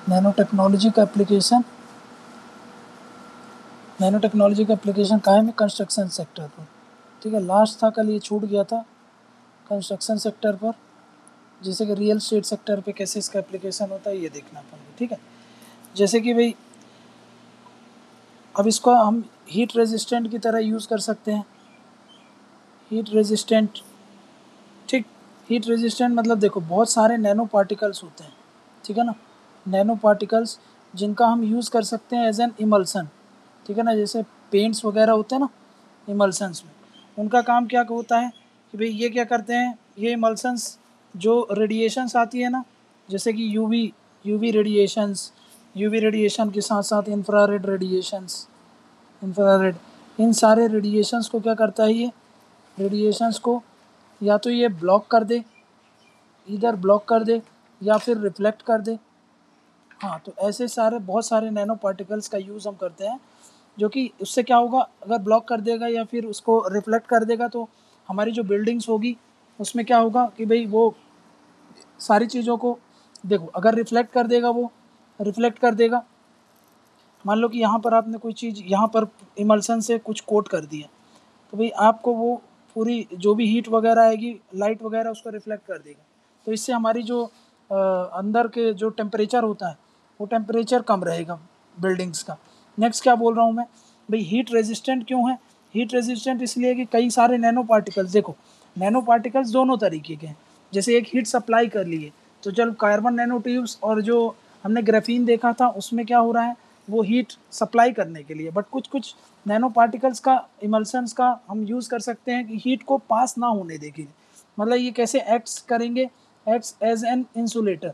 Nano technology का application, nano technology का application कहाँ है? कंस्ट्रक्शन सेक्टर पर, ठीक है। लास्ट था कल, ये छूट गया था कंस्ट्रक्शन सेक्टर पर, जैसे कि रियल एस्टेट सेक्टर पे कैसे इसका एप्लीकेशन होता है ये देखना अपन को, ठीक है। जैसे कि भाई अब इसको हम हीट रेजिस्टेंट की तरह यूज़ कर सकते हैं, हीट रेजिस्टेंट, ठीक। हीट रेजिस्टेंट मतलब देखो बहुत सारे नैनो पार्टिकल्स होते हैं, ठीक है ना, नैनो पार्टिकल्स जिनका हम यूज़ कर सकते हैं एज एन इमल्सन, ठीक है ना। जैसे पेंट्स वगैरह होते हैं ना इमल्सन्स में, उनका काम क्या होता है कि भाई ये क्या करते हैं, ये इमल्सन्स जो रेडिएशंस आती है ना, जैसे कि यूवी रेडिएशंस, यूवी रेडिएशन के साथ साथ इंफ्रारेड रेडिएशंस, इंफ्रारेड, इन सारे रेडिएशंस को क्या करता है, ये रेडिएशंस को या तो ये ब्लॉक कर दे, इधर ब्लॉक कर दे या फिर रिफ्लेक्ट कर दे। हाँ, तो ऐसे सारे बहुत सारे नैनो पार्टिकल्स का यूज़ हम करते हैं, जो कि उससे क्या होगा, अगर ब्लॉक कर देगा या फिर उसको रिफ्लेक्ट कर देगा तो हमारी जो बिल्डिंग्स होगी उसमें क्या होगा कि भाई वो सारी चीज़ों को देखो, अगर रिफ्लेक्ट कर देगा, वो रिफ्लेक्ट कर देगा, मान लो कि यहाँ पर आपने कोई चीज़ यहाँ पर इमल्सन से कुछ कोट कर दिया, तो भाई आपको वो पूरी जो भी हीट वगैरह आएगी, लाइट वगैरह, उसको रिफ्लेक्ट कर देगा। तो इससे हमारी जो अंदर के जो टेम्परेचर होता है वो टेम्परेचर कम रहेगा बिल्डिंग्स का। नेक्स्ट क्या बोल रहा हूँ मैं, भाई हीट रेजिस्टेंट क्यों है? हीट रेजिस्टेंट इसलिए कि कई सारे नैनो पार्टिकल्स, देखो नैनो पार्टिकल्स दोनों तरीके के हैं। जैसे एक हीट सप्लाई कर लिए, तो जब कार्बन नैनो ट्यूब्स और जो हमने ग्राफीन देखा था उसमें क्या हो रहा है, वो हीट सप्लाई करने के लिए, बट कुछ कुछ नैनो पार्टिकल्स का, इमल्सन्स का हम यूज़ कर सकते हैं कि हीट को पास ना होने देंगे। मतलब ये कैसे एक्ट्स करेंगे, acts as an insulator,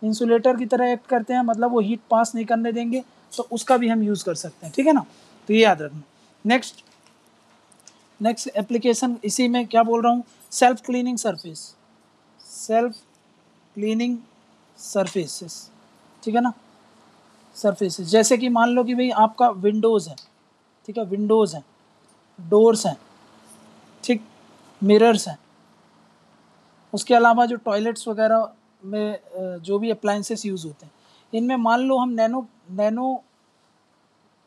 insulator की तरह एक्ट करते हैं, मतलब वो हीट पास नहीं करने देंगे, तो उसका भी हम यूज़ कर सकते हैं, ठीक है ना। तो ये याद रखना। नेक्स्ट एप्लीकेशन इसी में क्या बोल रहा हूँ, self cleaning surface, self cleaning surfaces, ठीक है ना, सरफेसेस। जैसे कि मान लो कि भाई आपका विंडोज़ है, ठीक है, विंडोज़ हैं, डोर्स हैं, ठीक, मिरर्स हैं, उसके अलावा जो टॉयलेट्स वगैरह में जो भी अप्लाइंसेस यूज़ होते हैं, इनमें मान लो हम नैनो नैनो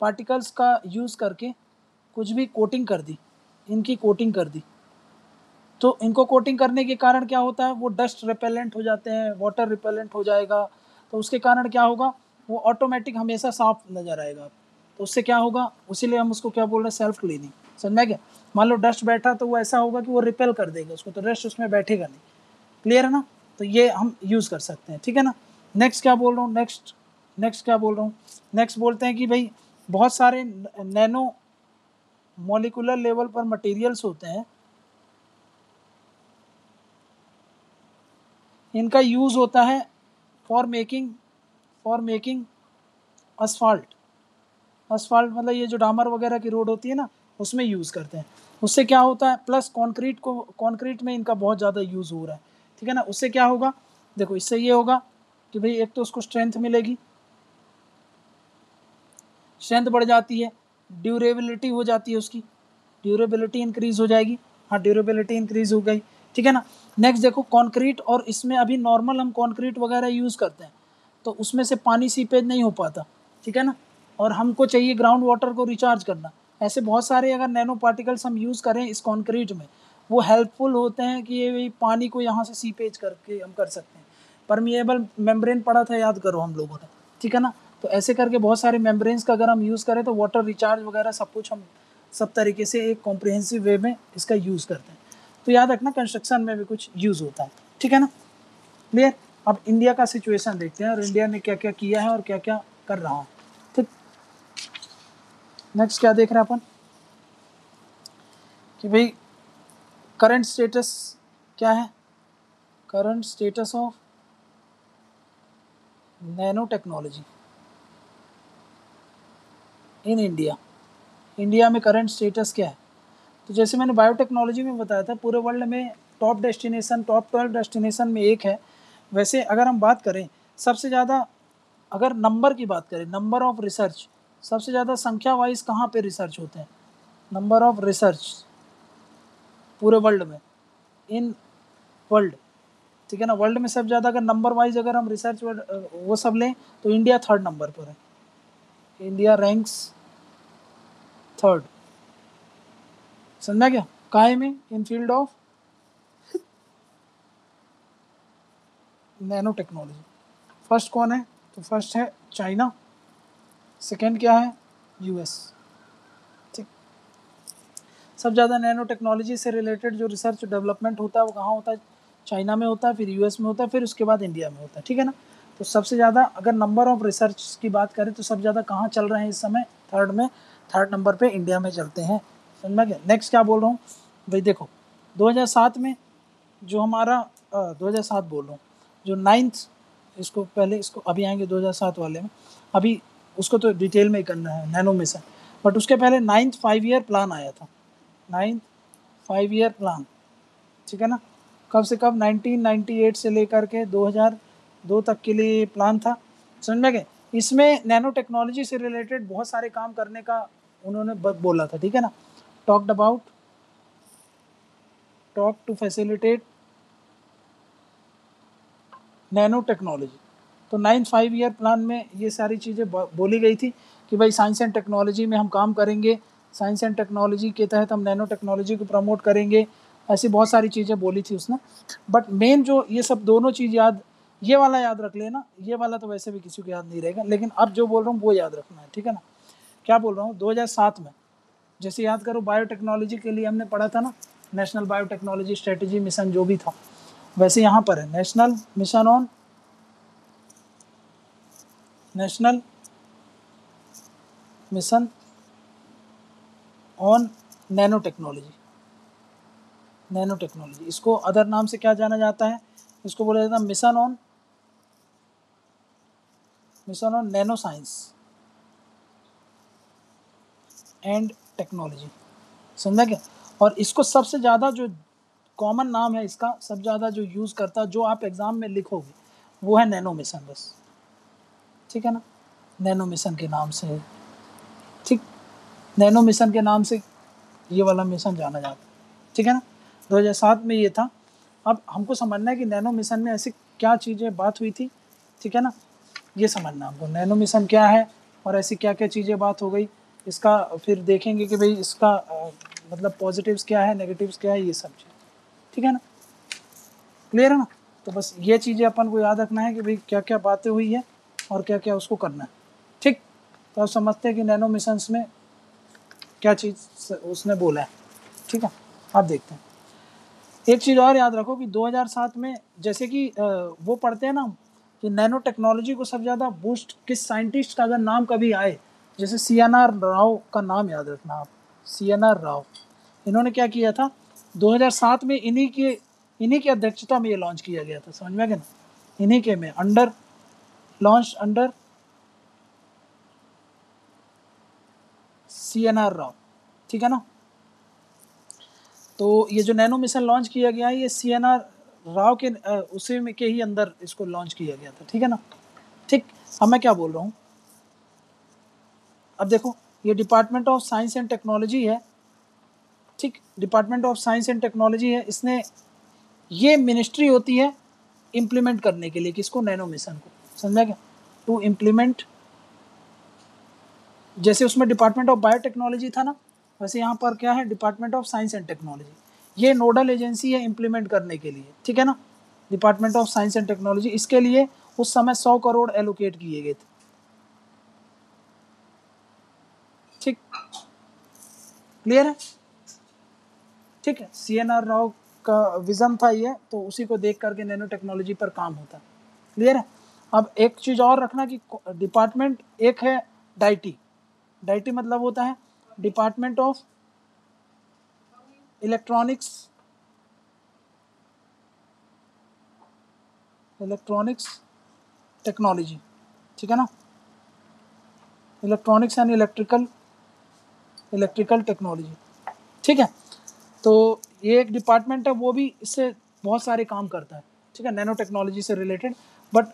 पार्टिकल्स का यूज़ करके कुछ भी कोटिंग कर दी, इनकी कोटिंग कर दी, तो इनको कोटिंग करने के कारण क्या होता है, वो डस्ट रिपेलेंट हो जाते हैं, वाटर रिपेलेंट हो जाएगा, तो उसके कारण क्या होगा, वो ऑटोमेटिक हमेशा साफ नज़र आएगा। तो उससे क्या होगा, उसीलिए हम उसको क्या बोल रहे हैं, सेल्फ क्लीनिंग, समझा क्या। मान लो डस्ट बैठा तो वो ऐसा होगा कि वो रिपेल कर देगा उसको, तो डस्ट उसमें बैठेगा नहीं, क्लियर है ना। तो ये हम यूज़ कर सकते हैं, ठीक है ना। नेक्स्ट क्या बोल रहा हूँ, नेक्स्ट क्या बोल रहा हूँ, नेक्स्ट बोलते हैं कि भाई बहुत सारे नैनो मॉलिकुलर लेवल पर मटेरियल्स होते हैं, इनका यूज़ होता है फॉर मेकिंग असफाल्ट, असफाल्ट मतलब ये जो डामर वगैरह की रोड होती है ना, उसमें यूज़ करते हैं। उससे क्या होता है, प्लस कंक्रीट में इनका बहुत ज़्यादा यूज़ हो रहा है, ठीक है ना। उससे क्या होगा, देखो इससे ये होगा कि भाई एक तो उसको स्ट्रेंथ मिलेगी, स्ट्रेंथ बढ़ जाती है, ड्यूरेबिलिटी हो जाती है, उसकी ड्यूरेबिलिटी इंक्रीज़ हो जाएगी। हाँ, ड्यूरेबिलिटी इंक्रीज़ हो गई, ठीक है ना। नेक्स्ट देखो कंक्रीट, और इसमें अभी नॉर्मल हम कंक्रीट वगैरह यूज़ करते हैं तो उसमें से पानी सीपेज नहीं हो पाता, ठीक है ना, और हमको चाहिए ग्राउंड वाटर को रिचार्ज करना। ऐसे बहुत सारे अगर नैनो पार्टिकल्स हम यूज़ करें इस कंक्रीट में, वो हेल्पफुल होते हैं कि ये पानी को यहाँ से सीपेज करके हम कर सकते हैं। परमिएबल मेम्ब्रेन पढ़ा था, याद करो हम लोगों ने, ठीक है ना। तो ऐसे करके बहुत सारे मेम्ब्रेन्स का अगर हम यूज़ करें तो वाटर रिचार्ज वगैरह सब कुछ हम सब तरीके से एक कॉम्प्रिहेंसिव वे में इसका यूज़ करते हैं। तो याद रखना कंस्ट्रक्शन में भी कुछ यूज़ होता है, ठीक है ना, क्लियर। अब इंडिया का सिचुएशन देखते हैं और इंडिया ने क्या क्या किया है और क्या क्या कर रहा है, ठीक। नेक्स्ट क्या देख रहे हैं अपन कि भाई करंट स्टेटस क्या है, current status of nano technology in India, India में करंट स्टेटस क्या है। तो जैसे मैंने बायोटेक्नोलॉजी में बताया था, पूरे वर्ल्ड में टॉप 12 डेस्टिनेशन में एक है। वैसे अगर हम बात करें सबसे ज़्यादा, अगर नंबर की बात करें, नंबर ऑफ रिसर्च, सबसे ज़्यादा संख्या वाइज कहाँ पे रिसर्च होते हैं, नंबर ऑफ रिसर्च पूरे वर्ल्ड में, इन वर्ल्ड, ठीक है ना। वर्ल्ड में सबसे ज़्यादा अगर नंबर वाइज अगर हम रिसर्च वो सब लें तो इंडिया 3rd नंबर पर है। India ranks 3rd। समझा क्या? काय में? In field of nano technology. First कौन है? तो फर्स्ट है चाइना, सेकेंड क्या है? यूएस। ठीक। सब ज़्यादा नैनो टेक्नोलॉजी से रिलेटेड जो रिसर्च डेवलपमेंट होता है वो कहाँ होता है? चाइना में होता है, फिर यूएस में होता है, फिर उसके बाद इंडिया में होता है। ठीक है ना। तो सबसे ज़्यादा अगर नंबर ऑफ रिसर्च की बात करें तो सबसे ज़्यादा कहाँ चल रहे हैं इस समय? 3rd में, 3rd नंबर पे इंडिया में चलते हैं। समझ गया? नेक्स्ट क्या बोल रहा हूँ भाई, देखो 2007 में जो हमारा 2007 बोल रहा हूँ, जो 9th, इसको पहले इसको अभी आएंगे 2007 वाले में, अभी उसको तो डिटेल में ही करना है नैनो मिशन, बट उसके पहले 9th 5 ईयर प्लान आया था। 9th 5 ईयर प्लान, ठीक है ना। कब से कब? 1998 से लेकर के 2002 तक के लिए प्लान था। समझ में गए? इसमें नैनो टेक्नोलॉजी से रिलेटेड बहुत सारे काम करने का उन्होंने बोला था। ठीक है ना। Talk to facilitate nanotechnology. तो 9th 5 ईयर प्लान में ये सारी चीज़ें बोली गई थी कि भाई साइंस एंड टेक्नोलॉजी में हम काम करेंगे, साइंस एंड टेक्नोलॉजी के तहत हम नैनो टेक्नोलॉजी को प्रमोट करेंगे, ऐसी बहुत सारी चीज़ें बोली थी उसने। बट मेन जो ये सब दोनों चीज़ याद, ये वाला याद रख लेना, ये वाला तो वैसे भी किसी को याद नहीं रहेगा, लेकिन अब जो बोल रहा हूँ वो याद रखना है। ठीक है ना। क्या बोल रहा हूँ? 2007 में जैसे याद करो बायोटेक्नोलॉजी के लिए हमने पढ़ा था ना, नेशनल बायोटेक्नोलॉजी स्ट्रेटजी मिशन जो भी था, वैसे यहाँ पर है national mission on nano technology. इसको अदर नाम से क्या जाना जाता है? इसको बोला जाता है mission on nano science and technology. समझा क्या? और इसको सबसे ज़्यादा जो कॉमन नाम है इसका, सबसे ज़्यादा जो यूज़ करता, जो आप एग्ज़ाम में लिखोगे वो है नैनो मिशन बस। ठीक है ना। नैनो मिशन के नाम से है। ठीक, नैनो मिशन के नाम से ये वाला मिशन जाना जाता है। ठीक है ना। 2007 में ये था। अब हमको समझना है कि नैनो मिशन में ऐसी क्या चीज़ें बात हुई थी। ठीक है ना। ये समझना हमको नैनो मिशन क्या है और ऐसी क्या क्या चीज़ें बात हो गई, इसका फिर देखेंगे कि भाई इसका मतलब पॉजिटिव्स क्या है, नेगेटिव्स क्या है, ये सब चीज़। ठीक है ना। क्लियर है ना। तो बस ये चीज़ें अपन को याद रखना है कि भाई क्या क्या बातें हुई है और क्या क्या उसको करना है। ठीक। तो आप समझते हैं कि नैनो मिशंस में क्या चीज़ उसने बोला है। ठीक है। आप देखते हैं। एक चीज़ और याद रखो कि 2007 में जैसे कि वो पढ़ते हैं ना कि नैनो टेक्नोलॉजी को सबसे ज़्यादा बूस्ट किस साइंटिस्ट का अगर नाम कभी आए, जैसे CNR राव का नाम याद रखना आप। CNR राव, इन्होंने क्या किया था 2007 में, इन्हीं की अध्यक्षता में ये लॉन्च किया गया था। समझ में गया ना। इन्हीं के में अंडर CNR राव। ठीक है ना। तो ये जो नैनो मिशन लॉन्च किया गया है ये CNR राव के उसी में के ही अंदर इसको लॉन्च किया गया था। ठीक है ना। ठीक। अब मैं क्या बोल रहा हूँ, अब देखो ये department of science and technology है। ठीक, department of science and technology है, इसने ये मिनिस्ट्री होती है इम्प्लीमेंट करने के लिए किसको? नैनो मिशन को। समझा क्या? टू इम्प्लीमेंट, जैसे उसमें डिपार्टमेंट ऑफ बायोटेक्नोलॉजी था ना, वैसे यहाँ पर क्या है? Department of science and technology. ये नोडल एजेंसी है इम्प्लीमेंट करने के लिए। ठीक है ना। Department of science and technology, इसके लिए उस समय 100 करोड़ एलोकेट किए गए थे। ठीक, क्लियर है। ठीक है। CNR राव का विज़न था ये, तो उसी को देख करके नैनो टेक्नोलॉजी पर काम होता है। क्लियर है। अब एक चीज़ और रखना कि डिपार्टमेंट एक है डाइटी मतलब होता है डिपार्टमेंट ऑफ इलेक्ट्रॉनिक्स टेक्नोलॉजी। ठीक है ना। Electronics and electrical technology. ठीक है। तो ये एक डिपार्टमेंट है, वो भी इससे बहुत सारे काम करता है। ठीक है, नैनो टेक्नोलॉजी से रिलेटेड। बट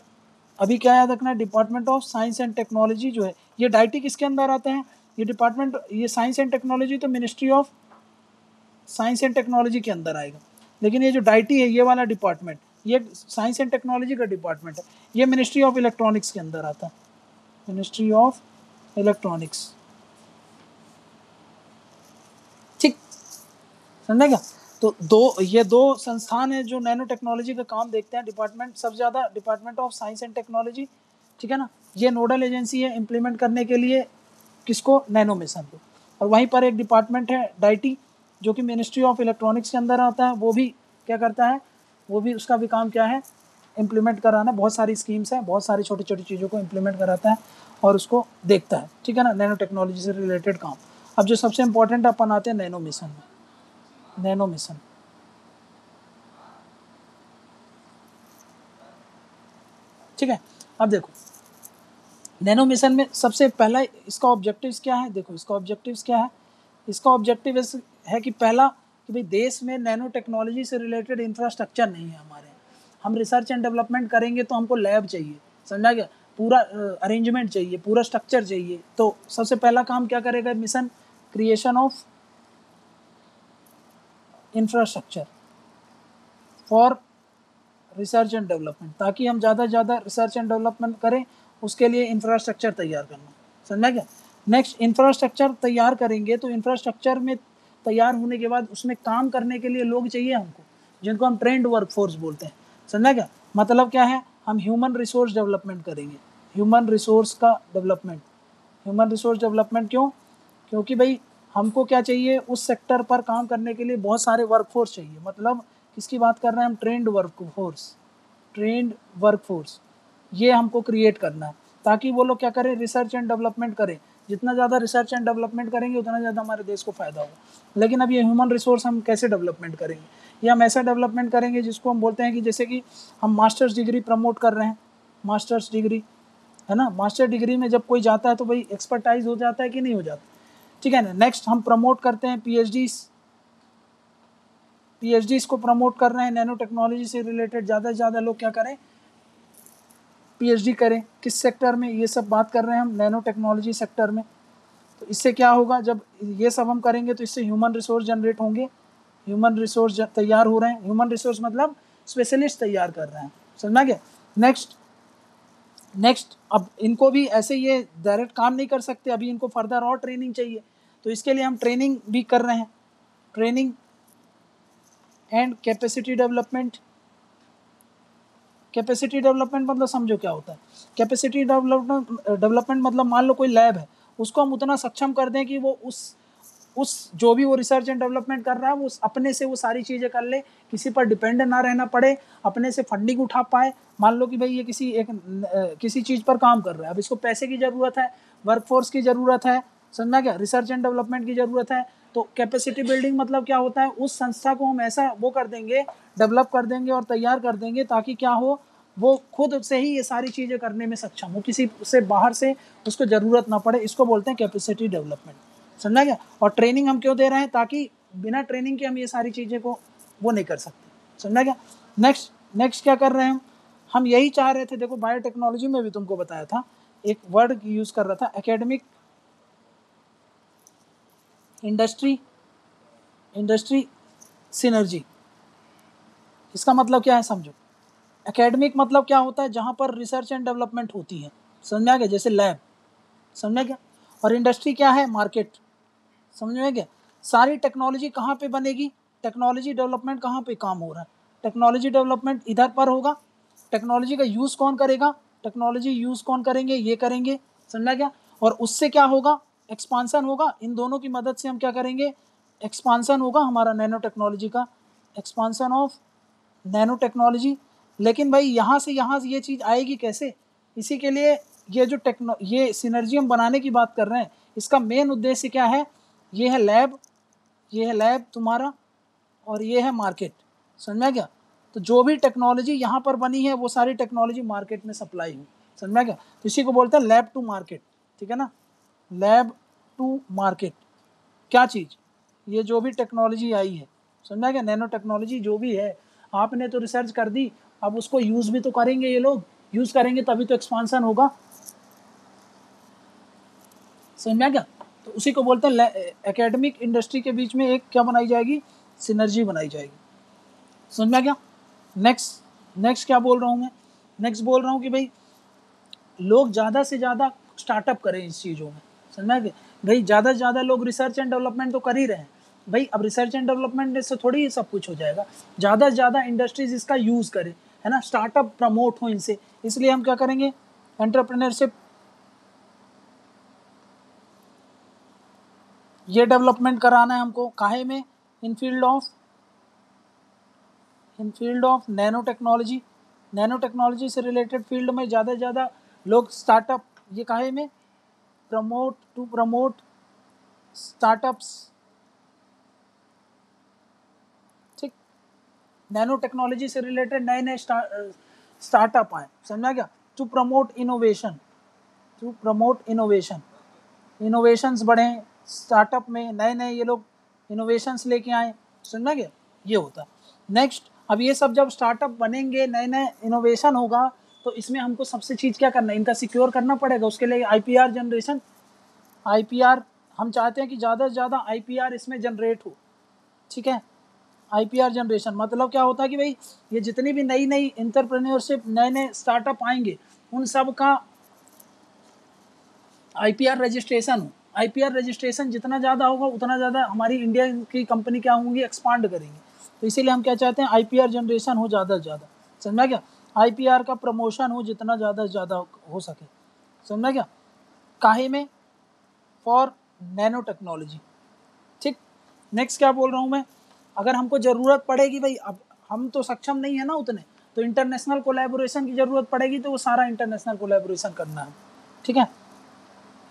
अभी क्या याद रखना है, department of science and technology जो है ये डाइटी किसके अंदर आते हैं? ये डिपार्टमेंट, ये साइंस एंड टेक्नोलॉजी तो ministry of science and technology के अंदर आएगा, लेकिन ये जो डाइटी है ये वाला डिपार्टमेंट ये साइंस एंड टेक्नोलॉजी का डिपार्टमेंट है, ये मिनिस्ट्री ऑफ इलेक्ट्रॉनिक्स के अंदर आता है, मिनिस्ट्री ऑफ इलेक्ट्रॉनिक्स। ठीक, समझा क्या? तो ये दो संस्थान है जो नैनो टेक्नोलॉजी का काम देखते हैं। डिपार्टमेंट सबसे ज़्यादा department of science and technology, ठीक है ना, ये नोडल एजेंसी है इम्प्लीमेंट करने के लिए किसको, नैनो मिशन को। और वहीं पर एक डिपार्टमेंट है डाइटी जो कि मिनिस्ट्री ऑफ इलेक्ट्रॉनिक्स के अंदर आता है, वो भी क्या करता है, वो भी उसका भी काम क्या है, इम्प्लीमेंट कराना। बहुत सारी स्कीम्स हैं, बहुत सारी छोटी छोटी चीज़ों को इम्प्लीमेंट कराता है और उसको देखता है, ठीक है ना, नैनो टेक्नोलॉजी से रिलेटेड काम। अब जो सबसे इंपॉर्टेंट अपन आते हैं नैनो मिशन में, नैनो मिशन। ठीक है, अब देखो नैनो मिशन में सबसे पहला इसका ऑब्जेक्टिव्स क्या है, देखो इसका ऑब्जेक्टिव्स क्या है, इसका ऑब्जेक्टिव है कि पहला कि भाई देश में नैनो टेक्नोलॉजी से रिलेटेड इंफ्रास्ट्रक्चर नहीं है हमारे। हम रिसर्च एंड डेवलपमेंट करेंगे तो हमको लैब चाहिए, समझा गया, पूरा अरेंजमेंट चाहिए, पूरा स्ट्रक्चर चाहिए। तो सबसे पहला काम क्या करेगा mission, creation of infrastructure for research and development, ताकि हम ज़्यादा से ज़्यादा रिसर्च एंड डेवलपमेंट करें, उसके लिए इंफ्रास्ट्रक्चर तैयार करना, समझा क्या। नेक्स्ट, इंफ्रास्ट्रक्चर तैयार करेंगे तो इंफ्रास्ट्रक्चर में तैयार होने के बाद उसमें काम करने के लिए लोग चाहिए हमको, जिनको हम ट्रेंड वर्कफोर्स बोलते हैं, समझा क्या। मतलब क्या है, हम ह्यूमन रिसोर्स डेवलपमेंट करेंगे, ह्यूमन रिसोर्स का डेवलपमेंट। ह्यूमन रिसोर्स डेवलपमेंट क्यों, क्योंकि भाई हमको क्या चाहिए, उस सेक्टर पर काम करने के लिए बहुत सारे वर्कफोर्स चाहिए। मतलब किसकी बात कर रहे हैं हम, ट्रेंड वर्कफोर्स, ट्रेंड वर्कफोर्स, ये हमको क्रिएट करना है ताकि वो लोग क्या करें, रिसर्च एंड डेवलपमेंट करें। जितना ज़्यादा रिसर्च एंड डेवलपमेंट करेंगे उतना ज़्यादा हमारे देश को फ़ायदा होगा। लेकिन अब ये ह्यूमन रिसोर्स हम कैसे डेवलपमेंट करेंगे, ये हम ऐसा डेवलपमेंट करेंगे जिसको हम बोलते हैं कि जैसे कि हम मास्टर्स डिग्री प्रमोट कर रहे हैं, मास्टर्स डिग्री है ना, मास्टर डिग्री में जब कोई जाता है तो भाई एक्सपर्टाइज हो जाता है कि नहीं हो जाता, ठीक है ना। नेक्स्ट हम प्रमोट करते हैं पीएचडीज को प्रमोट कर रहे हैं, नैनो टेक्नोलॉजी से रिलेटेड ज़्यादा से ज़्यादा लोग क्या करें, पीएचडी करें। किस सेक्टर में, ये सब बात कर रहे हैं हम नैनो टेक्नोलॉजी सेक्टर में। तो इससे क्या होगा, जब ये सब हम करेंगे तो इससे ह्यूमन रिसोर्स जनरेट होंगे, ह्यूमन रिसोर्स तैयार हो रहे हैं। ह्यूमन रिसोर्स मतलब स्पेशलिस्ट तैयार कर रहे हैं, समझना क्या। नेक्स्ट अब इनको भी ऐसे ये डायरेक्ट काम नहीं कर सकते, अभी इनको फर्दर और ट्रेनिंग चाहिए, तो इसके लिए हम ट्रेनिंग भी कर रहे हैं, training and capacity development. Capacity development मतलब समझो क्या होता है, कैपेसिटी डेवलपमेंट मतलब मान लो कोई लैब है, उसको हम उतना सक्षम कर दें कि वो उस जो भी वो रिसर्च एंड डेवलपमेंट कर रहा है वो अपने से वो सारी चीज़ें कर ले, किसी पर डिपेंड ना रहना पड़े, अपने से फंडिंग उठा पाए। मान लो कि भाई ये किसी चीज़ पर काम कर रहा है, अब इसको पैसे की ज़रूरत है, वर्कफोर्स की ज़रूरत है, समझना क्या, रिसर्च एंड डेवलपमेंट की ज़रूरत है। तो कैपेसिटी बिल्डिंग मतलब क्या होता है, उस संस्था को हम ऐसा वो कर देंगे, डेवलप कर देंगे और तैयार कर देंगे ताकि क्या हो, वो खुद से ही ये सारी चीज़ें करने में सक्षम हो, किसी से बाहर से उसको ज़रूरत ना पड़े। इसको बोलते हैं कैपेसिटी डेवलपमेंट, समझा क्या। और ट्रेनिंग हम क्यों दे रहे हैं, ताकि बिना ट्रेनिंग के हम ये सारी चीज़ें को वो नहीं कर सकते, समझा क्या। नेक्स्ट क्या कर रहे हैं हम यही चाह रहे थे। देखो बायोटेक्नोलॉजी में भी तुमको बताया था, एक वर्ड यूज़ कर रहा था, एकेडमिक इंडस्ट्री सिनर्जी। इसका मतलब क्या है समझो, एकेडमिक मतलब क्या होता है, जहाँ पर रिसर्च एंड डेवलपमेंट होती है, समझ में आ गया, जैसे लैब, समझ में क्या। और इंडस्ट्री क्या है, मार्केट, समझ में क्या। सारी टेक्नोलॉजी कहाँ पे बनेगी, टेक्नोलॉजी डेवलपमेंट कहाँ पे काम हो रहा है, टेक्नोलॉजी डेवलपमेंट इधर पर होगा, टेक्नोलॉजी का यूज़ कौन करेगा, टेक्नोलॉजी यूज़ कौन करेंगे, ये करेंगे, समझा क्या। और उससे क्या होगा, एक्सपांसन होगा, इन दोनों की मदद से हम क्या करेंगे, एक्सपांसन होगा हमारा नैनो टेक्नोलॉजी का, एक्सपांसन ऑफ नैनो टेक्नोलॉजी। लेकिन भाई यहाँ से ये चीज़ आएगी कैसे, इसी के लिए ये सिनर्जी हम बनाने की बात कर रहे हैं। इसका मेन उद्देश्य क्या है, ये है लैब तुम्हारा, और ये है मार्केट, समझ में क्या। तो जो भी टेक्नोलॉजी यहाँ पर बनी है वो सारी टेक्नोलॉजी मार्केट में सप्लाई हुई, समझ में क्या। तो इसी को बोलते हैं लैब टू मार्केट, ठीक है ना, लैब टू मार्केट। क्या चीज़, ये जो भी टेक्नोलॉजी आई है, समझ में क्या, नैनो टेक्नोलॉजी जो भी है, आपने तो रिसर्च कर दी, अब उसको यूज़ भी तो करेंगे, ये लोग यूज़ करेंगे तभी तो एक्सपांसन होगा, समझ में क्या। तो उसी को बोलते हैं एकेडमिक इंडस्ट्री के बीच में एक क्या बनाई जाएगी, सिनर्जी बनाई जाएगी, समझ में क्या। नेक्स्ट क्या बोल रहा हूँ मैं, नेक्स्ट बोल रहा हूँ कि भाई लोग ज़्यादा से ज़्यादा स्टार्टअप करें इस चीज़ों में, समझा के भाई ज़्यादा से ज़्यादा लोग रिसर्च एंड डेवलपमेंट तो कर ही रहे हैं भाई। अब रिसर्च एंड डेवलपमेंट से थोड़ी ही सब कुछ हो जाएगा, ज़्यादा से ज़्यादा इंडस्ट्रीज इसका यूज़ करें, है ना, स्टार्टअप प्रमोट हो इनसे। इसलिए हम क्या करेंगे, एंटरप्रेन्योरशिप ये डेवलपमेंट कराना है हमको, काहे में, in field of nano technology. Nano technology से रिलेटेड फील्ड में ज़्यादा से ज़्यादा लोग स्टार्टअप, ये काहे में, प्रमोट स्टार्टअप्स, ठीक, नैनो टेक्नोलॉजी से रिलेटेड नए नए स्टार्टअप आए, समझा क्या, टू प्रमोट इनोवेशन, इनोवेशंस बढ़े स्टार्टअप में, नए नए ये लोग इनोवेशंस लेके आए, समझा क्या, ये होता है। नेक्स्ट, अब ये सब जब स्टार्टअप बनेंगे, नए नए इनोवेशन होगा, तो इसमें हमको सबसे चीज़ क्या करना है, इनका सिक्योर करना पड़ेगा। उसके लिए आईपीआर जनरेशन, आईपीआर हम चाहते हैं कि ज़्यादा से ज़्यादा आईपीआर इसमें जनरेट हो, ठीक है। आईपीआर जनरेशन मतलब क्या होता है कि भाई ये जितनी भी नई नई एंटरप्रेन्योरशिप, नए नए स्टार्टअप आएंगे, उन सब का आईपीआर रजिस्ट्रेशन हो। आईपीआर रजिस्ट्रेशन जितना ज़्यादा होगा उतना ज़्यादा हमारी इंडिया की कंपनी क्या होंगी, एक्सपांड करेंगी। तो इसीलिए हम क्या चाहते हैं, आईपीआर जनरेशन हो ज़्यादा से ज़्यादा, समझा क्या, आईपीआर का प्रमोशन हो जितना ज़्यादा से ज़्यादा हो सके, समझा क्या, काहे में, फॉर नैनो टेक्नोलॉजी, ठीक। नेक्स्ट क्या बोल रहा हूँ मैं, अगर हमको ज़रूरत पड़ेगी भाई, अब हम तो सक्षम नहीं है ना उतने, तो इंटरनेशनल कोलैबोरेशन की ज़रूरत पड़ेगी, तो वो सारा इंटरनेशनल कोलैबोरेशन करना है, ठीक है,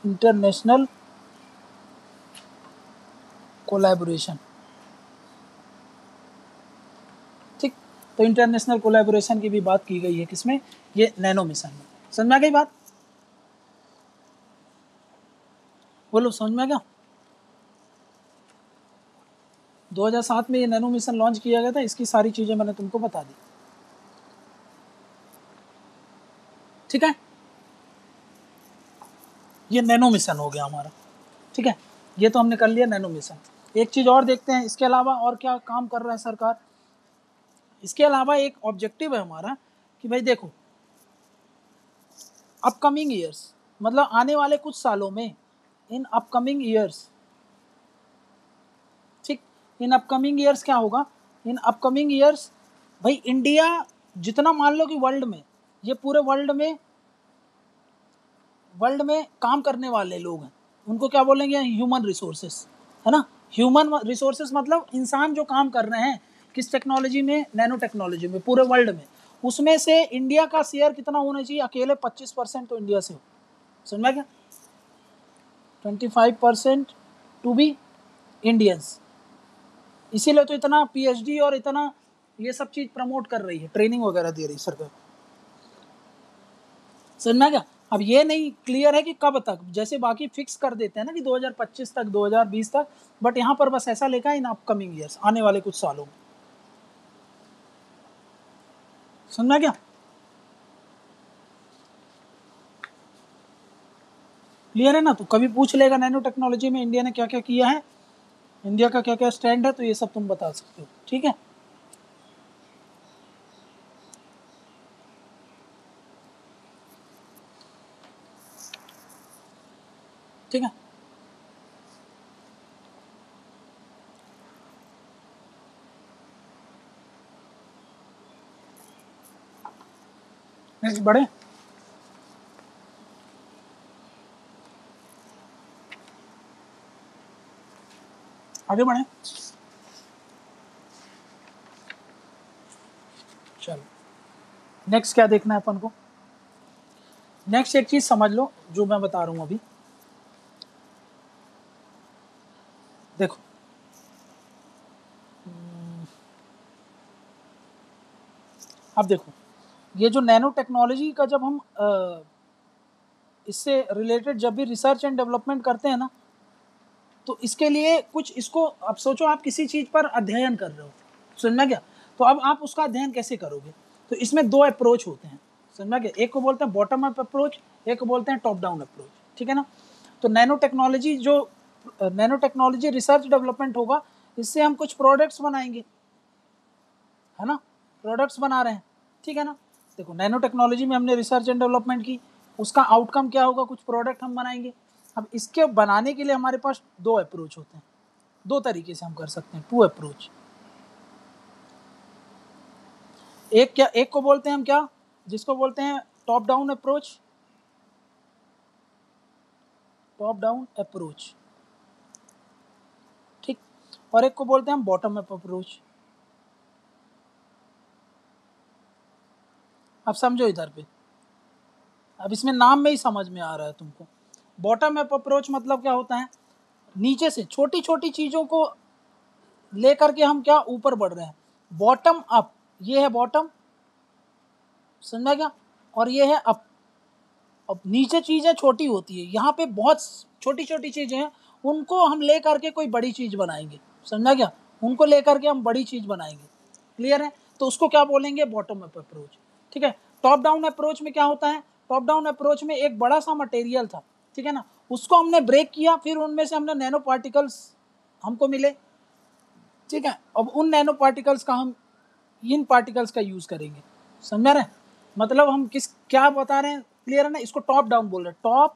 इंटरनेशनल कोलैबोरेशन, ठीक। तो इंटरनेशनल कोलैबोरेशन की भी बात की गई है, किसमें, ये नैनो मिशन में, समझ में आ गई बात, बोलो समझ में आ गया। 2007 में ये नैनो मिशन लॉन्च किया गया था, इसकी सारी चीज़ें मैंने तुमको बता दी, ठीक है। ये नैनो मिशन हो गया हमारा, ठीक है, ये तो हमने कर लिया नैनो मिशन। एक चीज़ और देखते हैं, इसके अलावा और क्या काम कर रहा है सरकार। इसके अलावा एक ऑब्जेक्टिव है हमारा कि भाई देखो, अपकमिंग ईयर्स मतलब आने वाले कुछ सालों में, इन अपकमिंग ईयर्स, ठीक, इन अपकमिंग ईयर्स क्या होगा, इन अपकमिंग ईयर्स भाई इंडिया जितना, मान लो कि वर्ल्ड में, ये पूरे वर्ल्ड में काम करने वाले लोग हैं, उनको क्या बोलेंगे, ह्यूमन रिसोर्सेस, है ना। ह्यूमन रिसोर्सेस मतलब इंसान जो काम कर रहे हैं किस टेक्नोलॉजी में, नैनो टेक्नोलॉजी में, पूरे वर्ल्ड में, उसमें से इंडिया का शेयर कितना होना चाहिए, अकेले 25% तो इंडिया से हो, समझ में क्या, 25% टू बी इंडियंस। इसीलिए तो इतना पीएचडी और इतना ये सब चीज़ प्रमोट कर रही है, ट्रेनिंग वगैरह दे रही है सरकार, समझ में क्या। अब ये नहीं क्लियर है कि कब तक, जैसे बाकी फिक्स कर देते हैं ना कि 2025 तक, 2020 तक, बट यहाँ पर बस ऐसा लिखा है इन अपकमिंग ईयर्स, आने वाले कुछ सालों में, समझा क्या, क्लियर है ना। तो कभी पूछ लेगा नैनो टेक्नोलॉजी में इंडिया ने क्या क्या किया है, इंडिया का क्या क्या स्टैंड है, तो ये सब तुम बता सकते हो, ठीक है। ठीक है, नेक्स्ट बढ़े, आगे बढ़े, चलो नेक्स्ट क्या देखना है अपन को। नेक्स्ट एक चीज समझ लो जो मैं बता रहा हूं अभी, देखो अब देखो, ये जो नैनो टेक्नोलॉजी का जब हम इससे रिलेटेड जब भी रिसर्च एंड डेवलपमेंट करते हैं ना, तो इसके लिए कुछ, इसको अब सोचो आप किसी चीज़ पर अध्ययन कर रहे हो, समझना क्या, तो अब आप उसका अध्ययन कैसे करोगे, तो इसमें दो अप्रोच होते हैं, समझना क्या, एक को बोलते हैं बॉटम अप अप्रोच, एक को बोलते हैं टॉप डाउन अप्रोच, ठीक है ना। तो नैनो टेक्नोलॉजी रिसर्च डेवलपमेंट होगा, इससे हम कुछ प्रोडक्ट्स बनाएंगे, है ना, प्रोडक्ट्स बना रहे हैं, ठीक है ना। देखो नैनो टेक्नोलॉजी में हमने रिसर्च एंड डेवलपमेंट की, उसका आउटकम क्या होगा, कुछ प्रोडक्ट हम बनाएंगे। अब इसके बनाने के लिए हमारे पास दो अप्रोच होते हैं, दो तरीके से हम कर सकते हैं, टू अप्रोच। एक को बोलते हैं हम क्या, जिसको बोलते हैं top down approach, top down approach, ठीक। और एक को बोलते हैं हम बॉटम अप अप्रोच। अब समझो इधर पे, अब इसमें नाम में ही समझ में आ रहा है तुमको। बॉटम अप अप्रोच मतलब क्या होता है, नीचे से छोटी छोटी चीजों को लेकर के हम क्या ऊपर बढ़ रहे हैं। बॉटम अप, ये है बॉटम, समझा क्या, और ये है अप। अब नीचे चीजें छोटी होती है, यहाँ पे बहुत छोटी छोटी चीजें हैं, उनको हम ले करके कोई बड़ी चीज बनाएंगे, समझा क्या, उनको लेकर के हम बड़ी चीज बनाएंगे। क्लियर है, तो उसको क्या बोलेंगे, बॉटम अप अप्रोच, ठीक है। टॉप डाउन अप्रोच में क्या होता है, टॉप डाउन अप्रोच में एक बड़ा सा मटेरियल था, ठीक है ना, उसको हमने ब्रेक किया, फिर उनमें से हमने नैनो पार्टिकल्स हमको मिले, ठीक है। अब उन नैनो पार्टिकल्स का हम इन पार्टिकल्स का यूज करेंगे, समझ रहे हैं, मतलब हम किस क्या बता रहे हैं, क्लियर है ना। इसको टॉप डाउन बोल रहे हैं,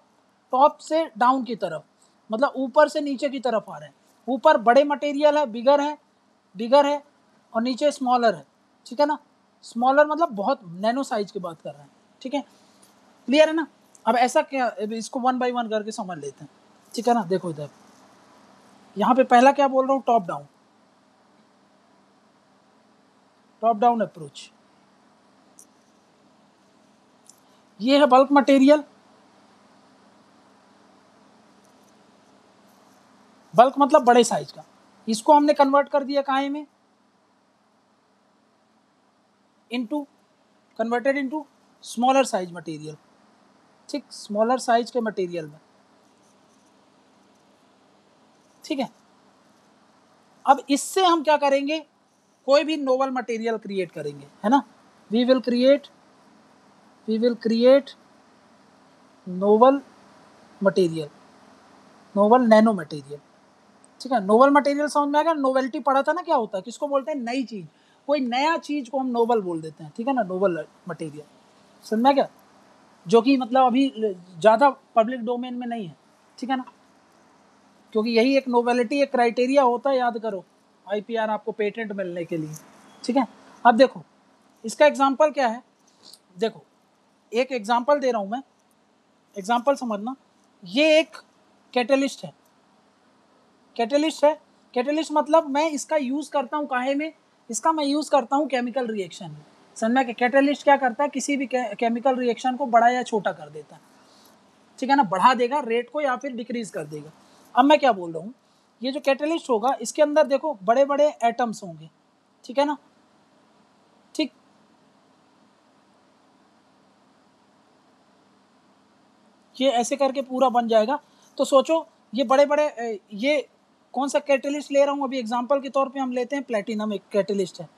टॉप से डाउन की तरफ, मतलब ऊपर से नीचे की तरफ आ रहे हैं। ऊपर बड़े मटेरियल है, बिगर है, और नीचे स्मॉलर है, ठीक है ना। स्मॉलर मतलब बहुत नैनो साइज की बात कर रहे हैं, ठीक है, क्लियर है ना। अब ऐसा क्या, इसको वन बाय वन करके समझ लेते हैं, ठीक है ना। देखो इधर यहाँ पे पहला क्या बोल रहा हूँ, टॉप डाउन अप्रोच। ये है बल्क मटेरियल, बल्क मतलब बड़े साइज का, इसको हमने कन्वर्ट कर दिया काहे में, converted into smaller size material, ठीक, स्मॉलर साइज के मटेरियल में, ठीक है। अब इससे हम क्या करेंगे, कोई भी नोवल मटेरियल क्रिएट करेंगे, है ना। We will create novel material, novel nanomaterial, ठीक है। नोवल मटेरियल समझ में आ गया, नोवेल्टी पढ़ा था ना, क्या होता है, किसको बोलते हैं, नई चीज, कोई नया चीज को हम नोवल बोल देते हैं, ठीक है ना, नोवल मटेरियल, समझ में आ गया, जो कि मतलब अभी ज़्यादा पब्लिक डोमेन में नहीं है, ठीक है ना, क्योंकि यही एक नोवेलिटी, एक क्राइटेरिया होता है, याद करो, आईपीआर आपको पेटेंट मिलने के लिए, ठीक है। अब देखो इसका एग्जांपल क्या है, देखो एक एग्जांपल दे रहा हूं मैं, एग्जांपल समझना। ये एक कैटलिस्ट है, कैटलिस्ट मतलब मैं इसका यूज़ करता हूँ काहे में, इसका मैं यूज़ करता हूँ केमिकल रिएक्शन में, समझना कि कैटलिस्ट क्या करता है, किसी भी केमिकल रिएक्शन को बड़ा या छोटा कर देता है, ठीक है ना, बढ़ा देगा रेट को या फिर डिक्रीज कर देगा। अब मैं क्या बोल रहा हूँ, ये जो कैटलिस्ट होगा इसके अंदर देखो बड़े बड़े एटम्स होंगे, ठीक है ना, ठीक, ये ऐसे करके पूरा बन जाएगा। तो सोचो ये बड़े बड़े, ये कौन सा कैटलिस्ट ले रहा हूँ अभी एग्जांपल के तौर पे हम लेते हैं प्लेटिनम, एक कैटलिस्ट है,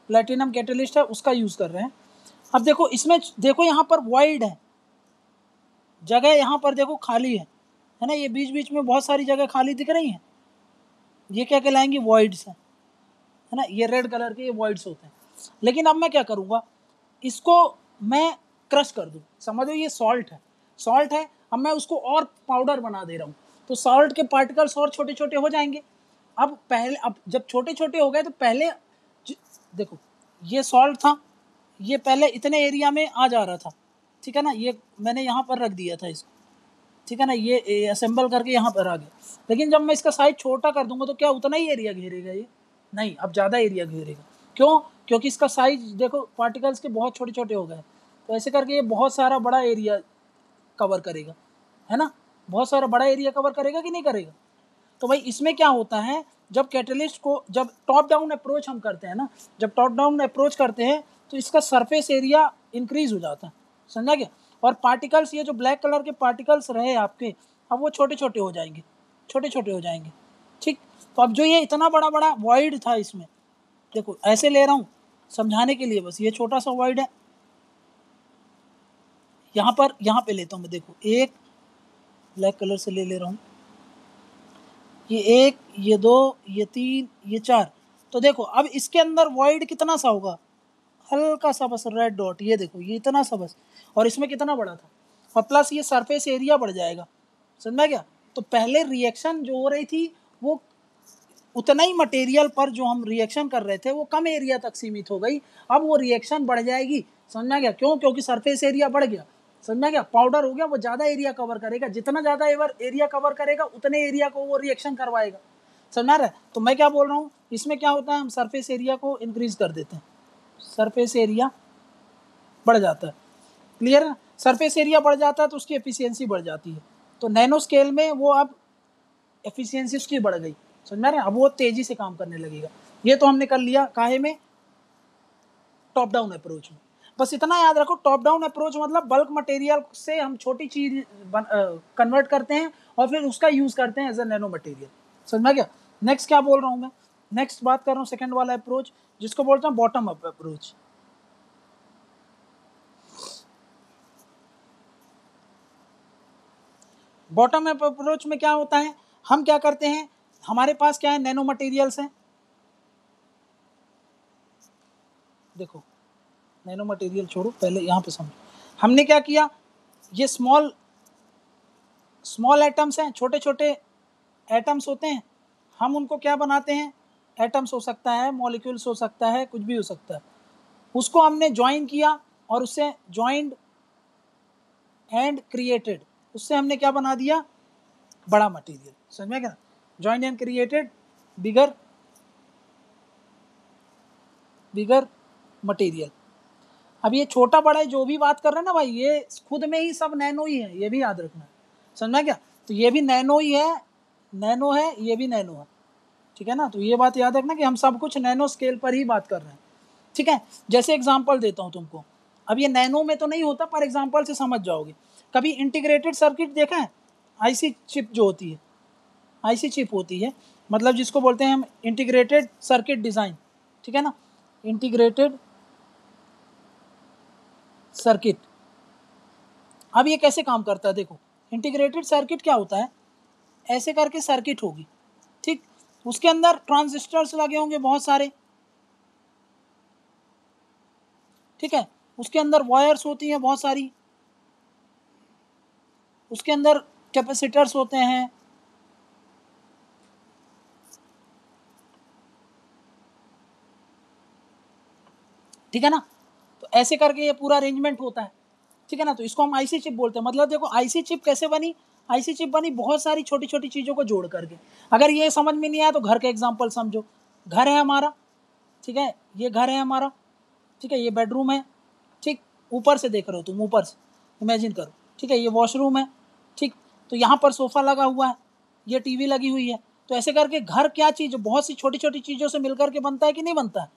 प्लेटिनम कैटलिस्ट है, उसका यूज़ कर रहे हैं। अब देखो इसमें देखो यहाँ पर वॉइड है, जगह यहाँ पर देखो खाली है ना, ये बीच बीच में बहुत सारी जगह खाली दिख रही हैं, ये क्या कहलाएंगी, वॉइड्स है ना, ये रेड कलर के ये वॉइड्स होते हैं। लेकिन अब मैं क्या करूँगा, इसको मैं क्रश कर दूँ, समझो ये सॉल्ट है, अब मैं उसको और पाउडर बना दे रहा हूँ, तो सॉल्ट के पार्टिकल्स और छोटे छोटे हो जाएंगे। अब जब छोटे छोटे हो गए तो पहले देखो ये सॉल्ट था, ये पहले इतने एरिया में आ जा रहा था, ठीक है ना, ये मैंने यहाँ पर रख दिया था इसको, ठीक है ना, ये असेंबल करके यहाँ पर आ गया। लेकिन जब मैं इसका साइज छोटा कर दूंगा तो क्या उतना ही एरिया घेरेगा ये, नहीं, अब ज़्यादा एरिया घेरेगा, क्यों, क्योंकि इसका साइज देखो पार्टिकल्स के बहुत छोटे छोटे हो गए, तो ऐसे करके ये बहुत सारा बड़ा एरिया कवर करेगा, है ना, बहुत सारा बड़ा एरिया कवर करेगा कि नहीं करेगा। तो भाई इसमें क्या होता है, जब कैटलिस्ट को जब टॉप डाउन अप्रोच हम करते हैं ना, जब टॉप डाउन अप्रोच करते हैं तो इसका सरफेस एरिया इंक्रीज हो जाता है, समझा क्या। और पार्टिकल्स, ये जो ब्लैक कलर के पार्टिकल्स रहे आपके, अब वो छोटे छोटे हो जाएंगे, ठीक। तो अब जो ये इतना बड़ा बड़ा वॉइड था इसमें, देखो ऐसे ले रहा हूँ समझाने के लिए, बस ये छोटा सा वॉइड है, यहाँ पे लेता हूँ मैं, देखो एक ब्लैक कलर से ले रहा हूँ, ये एक, ये दो, ये तीन, ये चार, तो देखो अब इसके अंदर वॉइड कितना सा होगा, हल्का सा बस रेड डॉट, ये देखो ये इतना सा बस, और इसमें कितना बड़ा था, और प्लस ये सरफेस एरिया बढ़ जाएगा, समझा क्या। तो पहले रिएक्शन जो हो रही थी वो उतना ही मटेरियल पर जो हम रिएक्शन कर रहे थे वो कम एरिया तक सीमित हो गई, अब वो रिएक्शन बढ़ जाएगी, समझा गया। क्यों? क्योंकि सरफेस एरिया बढ़ गया, समझा गया। पाउडर हो गया, वो ज़्यादा एरिया कवर करेगा, जितना ज़्यादा एरिया कवर करेगा उतने एरिया को वो रिएक्शन करवाएगा, समझा रहा है। तो मैं क्या बोल रहा हूँ, इसमें क्या होता है, हम सरफेस एरिया को इंक्रीज कर देते हैं, सरफेस एरिया बढ़ जाता है, क्लियर है। सरफेस एरिया बढ़ जाता है तो उसकी एफिशिएंसी बढ़ जाती है, तो नैनो स्केल में वो अब एफिशिएंसी उसकी बढ़ गई, समझ में आ रहा है। अब वो तेजी से काम करने लगेगा। ये तो हमने कर लिया काहे में, टॉप डाउन अप्रोच में। बस इतना याद रखो, टॉप डाउन अप्रोच मतलब बल्क मटेरियल से हम छोटी चीज कन्वर्ट करते हैं और फिर उसका यूज करते हैं एज ए नैनो मटेरियल, समझ में गया। नेक्स्ट क्या बोल रहा हूँ मैं, नेक्स्ट बात कर रहा हूँ सेकंड वाला अप्रोच जिसको बोलते हैं bottom up approach. Bottom up approach में क्या होता है, हम क्या करते हैं, हमारे पास क्या है, नैनो मटेरियल्स हैं, देखो नैनो मटेरियल छोड़ो, पहले यहाँ पे समझो हमने क्या किया। ये स्मॉल एटम्स हैं, छोटे छोटे एटम्स होते हैं, हम उनको क्या बनाते हैं, एटम्स हो सकता है, मॉलिक्यूल्स हो सकता है, कुछ भी हो सकता है, उसको हमने ज्वाइन किया और उससे ज्वाइंड एंड क्रिएटेड, उससे हमने क्या बना दिया, बड़ा मटेरियल, समझ में क्या, joined and created bigger material. अब ये छोटा बड़ा जो भी बात कर रहे हैं ना भाई, ये खुद में ही सब नैनो ही है, ये भी याद रखना है, समझना क्या। तो ये भी नैनो ही है, नैनो है, ये भी नैनो है, ठीक है ना। तो ये बात याद रखना कि हम सब कुछ नैनो स्केल पर ही बात कर रहे हैं, ठीक है। जैसे एग्जांपल देता हूँ तुमको, अब ये नैनो में तो नहीं होता पर एग्जांपल से समझ जाओगे। कभी इंटीग्रेटेड सर्किट देखा है, आईसी चिप जो होती है, आईसी चिप होती है, मतलब जिसको बोलते हैं हम इंटीग्रेटेड सर्किट डिज़ाइन, ठीक है ना, इंटीग्रेटेड सर्किट। अब ये कैसे काम करता है, देखो इंटीग्रेटेड सर्किट क्या होता है, ऐसे करके सर्किट होगी, ठीक, उसके अंदर ट्रांजिस्टर्स लगे होंगे बहुत सारे, ठीक है, उसके अंदर वायर्स होती हैं बहुत सारी, उसके अंदर कैपेसिटर्स होते हैं, ठीक है ना। तो ऐसे करके ये पूरा अरेंजमेंट होता है, ठीक है ना। तो इसको हम आईसी चिप बोलते हैं। मतलब देखो आईसी चिप कैसे बनी, आईसी चिप बनी बहुत सारी छोटी छोटी चीज़ों को जोड़ करके। अगर ये समझ में नहीं आया तो घर का एग्जांपल समझो, घर है हमारा, ठीक है, ये घर है हमारा, ठीक है, ये बेडरूम है, ठीक, ऊपर से देख रहे हो तुम, ऊपर से इमेजिन करो, ठीक है, ये वॉशरूम है, ठीक, तो यहाँ पर सोफ़ा लगा हुआ है, ये टीवी लगी हुई है। तो ऐसे करके घर क्या चीज़, बहुत सी छोटी छोटी चीज़ों से मिलकर के बनता है कि नहीं बनता है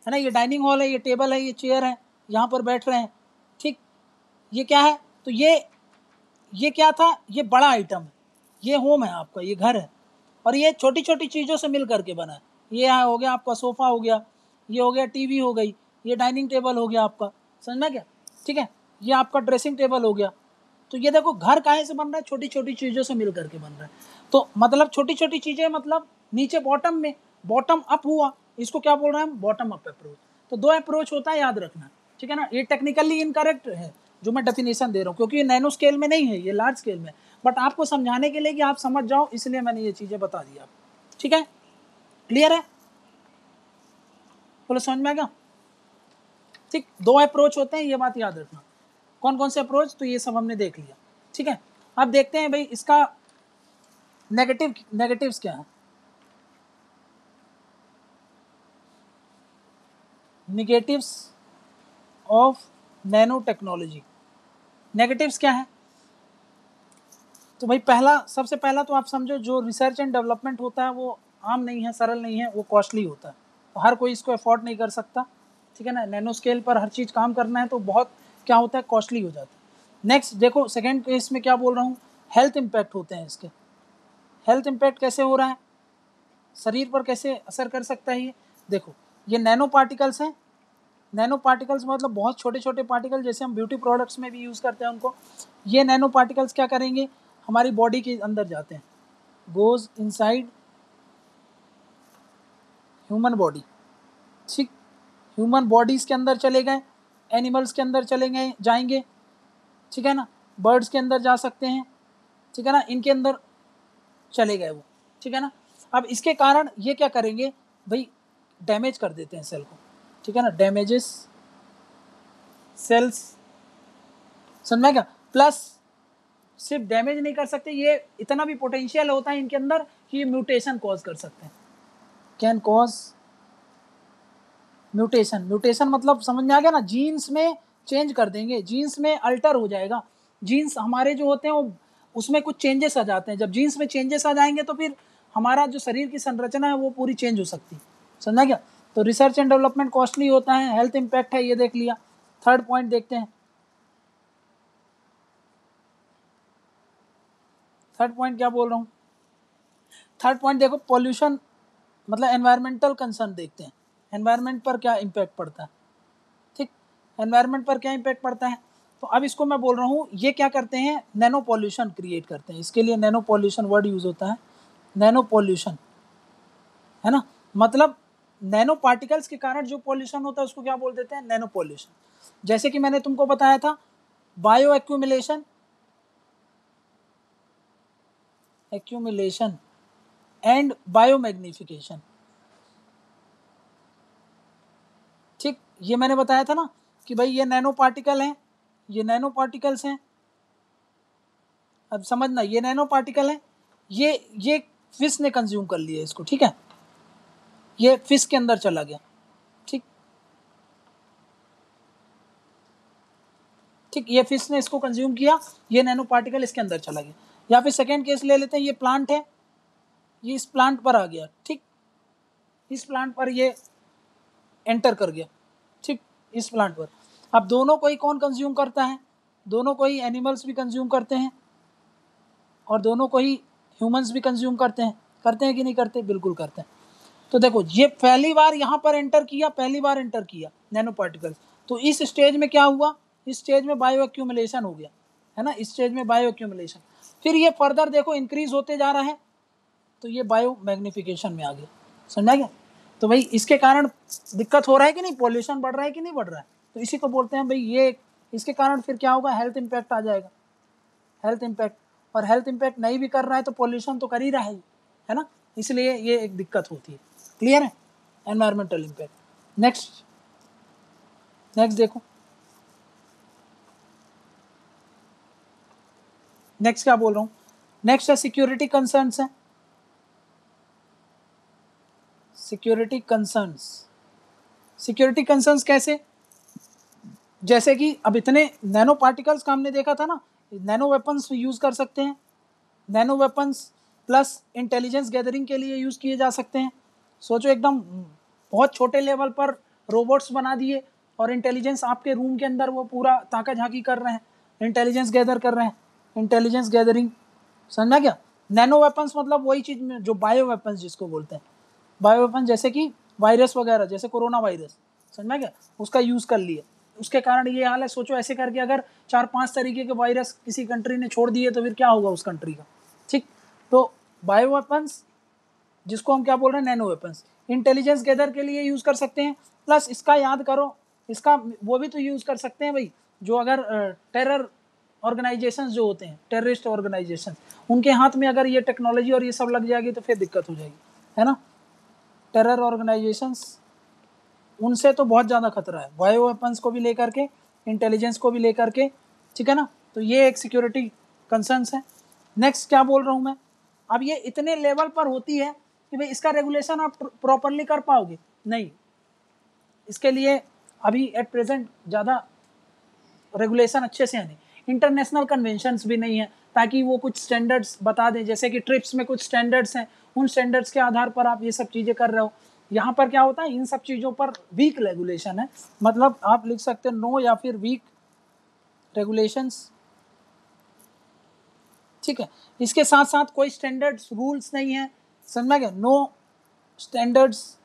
ना। ये डाइनिंग हॉल है, ये टेबल है, ये चेयर है, यहाँ पर बैठ रहे हैं, ठीक, ये क्या है, तो ये क्या था, ये बड़ा आइटम है, ये होम है आपका, ये घर है, और ये छोटी छोटी चीज़ों से मिल करके बना है। ये हो गया आपका सोफ़ा हो गया, ये हो गया टीवी हो गई, ये डाइनिंग टेबल हो गया आपका, समझ में क्या, ठीक है, ये आपका ड्रेसिंग टेबल हो गया। तो ये देखो घर काहे से बन रहा है, छोटी छोटी चीज़ों से मिल करके बन रहा है। तो मतलब छोटी छोटी चीज़ें, मतलब नीचे बॉटम में, बॉटम अप हुआ, इसको क्या बोल रहे हैं हम, बॉटम अप अप्रोच। तो दो अप्रोच होता है, याद रखना, ठीक है ना। ये टेक्निकली इनकरेक्ट है जो मैं डेफिनेशन दे रहा हूँ, क्योंकि ये नैनो स्केल में नहीं है, ये लार्ज स्केल में, बट आपको समझाने के लिए कि आप समझ जाओ इसलिए मैंने ये चीज़ें बता दी आपको, ठीक है, क्लियर है, बोलो समझ में आ गया, ठीक। दो अप्रोच होते हैं, ये बात याद रखना। कौन कौन से अप्रोच, तो ये सब हमने देख लिया, ठीक है। अब देखते हैं भाई इसका नेगेटिव्स क्या है, negatives of nano technology. Negatives क्या है, तो भाई पहला, सबसे पहला तो आप समझो, जो रिसर्च एंड डेवलपमेंट होता है वो आम नहीं है, सरल नहीं है, वो कॉस्टली होता है, तो हर कोई इसको अफोर्ड नहीं कर सकता, ठीक है ना। नैनो स्केल पर हर चीज़ काम करना है तो बहुत क्या होता है, कॉस्टली हो जाता है। नेक्स्ट देखो सेकेंड केस में क्या बोल रहा हूँ, हेल्थ इम्पैक्ट होते हैं इसके। हेल्थ इम्पैक्ट कैसे हो रहा है, शरीर पर कैसे असर कर सकता है ये देखो, ये नैनो पार्टिकल्स हैं। नैनो पार्टिकल्स मतलब बहुत छोटे छोटे पार्टिकल, जैसे हम ब्यूटी प्रोडक्ट्स में भी यूज़ करते हैं उनको। ये नैनो पार्टिकल्स क्या करेंगे, हमारी बॉडी के अंदर जाते हैं, गोज़ इनसाइड ह्यूमन बॉडी, ठीक, ह्यूमन बॉडीज़ के अंदर चले गए, एनिमल्स के अंदर चले गए जाएंगे, ठीक है ना, बर्ड्स के अंदर जा सकते हैं, ठीक है ना, इनके अंदर चले गए वो, ठीक है ना। अब इसके कारण ये क्या करेंगे भाई, डैमेज कर देते हैं सेल को, ठीक है ना, डैमेजेस सेल्स, समझ में क्या। प्लस सिर्फ डैमेज नहीं कर सकते, ये इतना भी पोटेंशियल होता है इनके अंदर कि ये म्यूटेशन कॉज कर सकते हैं, कैन कॉज म्यूटेशन। म्यूटेशन मतलब समझ में आ गया ना, जीन्स में चेंज कर देंगे, जीन्स में अल्टर हो जाएगा, जीन्स हमारे जो होते हैं वो उसमें कुछ चेंजेस आ जाते हैं, जब जीन्स में चेंजेस आ जाएंगे तो फिर हमारा जो शरीर की संरचना है वो पूरी चेंज हो सकती है, समझा क्या। तो रिसर्च एंड डेवलपमेंट कॉस्टली होता है, हेल्थ इम्पैक्ट है, ये देख लिया। थर्ड पॉइंट देखते हैं, थर्ड पॉइंट क्या बोल रहा हूँ। थर्ड पॉइंट देखो, पॉल्यूशन मतलब एनवायरमेंटल कंसर्न देखते हैं, एनवायरमेंट पर क्या इम्पैक्ट पड़ता है, ठीक, एनवायरमेंट पर क्या इम्पैक्ट पड़ता है। तो अब इसको मैं बोल रहा हूँ, ये क्या करते हैं, नैनो पॉल्यूशन क्रिएट करते हैं, इसके लिए नैनो पॉल्यूशन वर्ड यूज होता है, नैनो पॉल्यूशन, है ना, मतलब नैनो पार्टिकल्स के कारण जो पॉल्यूशन होता है उसको क्या बोल देते हैं, नैनो पॉल्यूशन। जैसे कि मैंने तुमको बताया था, bio accumulation, accumulation and biomagnification, ठीक, ये मैंने बताया था ना कि भाई ये नैनो पार्टिकल हैं, ये नैनो पार्टिकल्स हैं। अब समझना, ये नैनो पार्टिकल है, ये फिश ने कंज्यूम कर लिया इसको, ठीक है, ये फिश के अंदर चला गया, ठीक, ठीक, ये फिश ने इसको कंज्यूम किया, ये नैनो पार्टिकल इसके अंदर चला गया। या फिर सेकेंड केस ले लेते हैं, ये प्लांट है, ये इस प्लांट पर आ गया, ठीक, इस प्लांट पर ये एंटर कर गया, ठीक, इस प्लांट पर। अब दोनों को ही कौन कंज्यूम करता है, दोनों को ही एनिमल्स भी कंज्यूम करते हैं और दोनों को ही ह्यूमंस भी कंज्यूम करते हैं कि नहीं करते, बिल्कुल करते हैं। तो देखो, ये पहली बार यहाँ पर एंटर किया, पहली बार एंटर किया नैनो पार्टिकल्स, तो इस स्टेज में क्या हुआ, इस स्टेज में बायो एक्यूमुलेशन हो गया, है ना, इस स्टेज में बायो एक्यूमुलेशन। फिर ये फर्दर देखो इंक्रीज होते जा रहा है, तो ये बायो मैग्निफिकेशन में आ गया, समझा गया। तो भाई इसके कारण दिक्कत हो रहा है कि नहीं, पॉल्यूशन बढ़ रहा है कि नहीं बढ़ रहा है, तो इसी को बोलते हैं भाई ये, इसके कारण फिर क्या होगा, हेल्थ इम्पैक्ट आ जाएगा, हेल्थ इम्पैक्ट। और हेल्थ इम्पैक्ट नहीं भी कर रहा है तो पॉल्यूशन तो कर ही रहा है ना, इसलिए ये एक दिक्कत होती है। क्लियर है, एनवायरमेंटल इम्पैक्ट। नेक्स्ट, नेक्स्ट देखो, नेक्स्ट क्या बोल रहा हूँ, नेक्स्ट है सिक्योरिटी कंसर्न्स है, सिक्योरिटी कंसर्न्स। सिक्योरिटी कंसर्न्स कैसे, जैसे कि अब इतने नैनो पार्टिकल्स का हमने देखा था ना, नैनो वेपन्स यूज कर सकते हैं, nano weapons plus intelligence gathering के लिए यूज किए जा सकते हैं। सोचो एकदम बहुत छोटे लेवल पर रोबोट्स बना दिए और इंटेलिजेंस आपके रूम के अंदर वो पूरा ताका झाकी कर रहे हैं, इंटेलिजेंस गैदर कर रहे हैं, इंटेलिजेंस गैदरिंग, समझा क्या। नैनो वेपन्स मतलब वही चीज़ में जो बायो वेपन्स जिसको बोलते हैं, बायो वेपन जैसे कि वायरस वगैरह, जैसे कोरोना वायरस, समझा क्या, उसका यूज़ कर लिया, उसके कारण ये हाल है। सोचो ऐसे करके अगर 4-5 तरीके के वायरस किसी कंट्री ने छोड़ दिए तो फिर क्या होगा उस कंट्री का, ठीक। तो बायो वेपन्स जिसको हम क्या बोल रहे हैं, नैनो वेपन्स, इंटेलिजेंस गैदर के लिए यूज़ कर सकते हैं। प्लस इसका याद करो, इसका वो भी तो यूज़ कर सकते हैं भाई, जो अगर टेरर ऑर्गेनाइजेशंस जो होते हैं, टेररिस्ट ऑर्गेनाइजेशन, उनके हाथ में अगर ये टेक्नोलॉजी और ये सब लग जाएगी तो फिर दिक्कत हो जाएगी, है ना। टेरर ऑर्गेनाइजेशंस, उनसे तो बहुत ज़्यादा खतरा है, बायो वेपन्स को भी लेकर के, इंटेलिजेंस को भी लेकर के, ठीक है ना। तो ये एक सिक्योरिटी कंसर्न्स है। नेक्स्ट क्या बोल रहा हूँ मैं, अब ये इतने लेवल पर होती है कि भाई इसका रेगुलेशन आप प्रॉपरली कर पाओगे नहीं, इसके लिए अभी एट प्रेजेंट ज़्यादा रेगुलेशन अच्छे से है नहीं, इंटरनेशनल कन्वेंशंस भी नहीं है ताकि वो कुछ स्टैंडर्ड्स बता दें, जैसे कि ट्रिप्स में कुछ स्टैंडर्ड्स हैं, उन स्टैंडर्ड्स के आधार पर आप ये सब चीज़ें कर रहे हो। यहाँ पर क्या होता है, इन सब चीज़ों पर वीक रेगुलेशन है, मतलब आप लिख सकते हैं नो या फिर वीक रेगुलेशंस, ठीक है। इसके साथ साथ कोई स्टैंडर्ड्स रूल्स नहीं है, समझ गया, नो स्टैंडर्ड्स,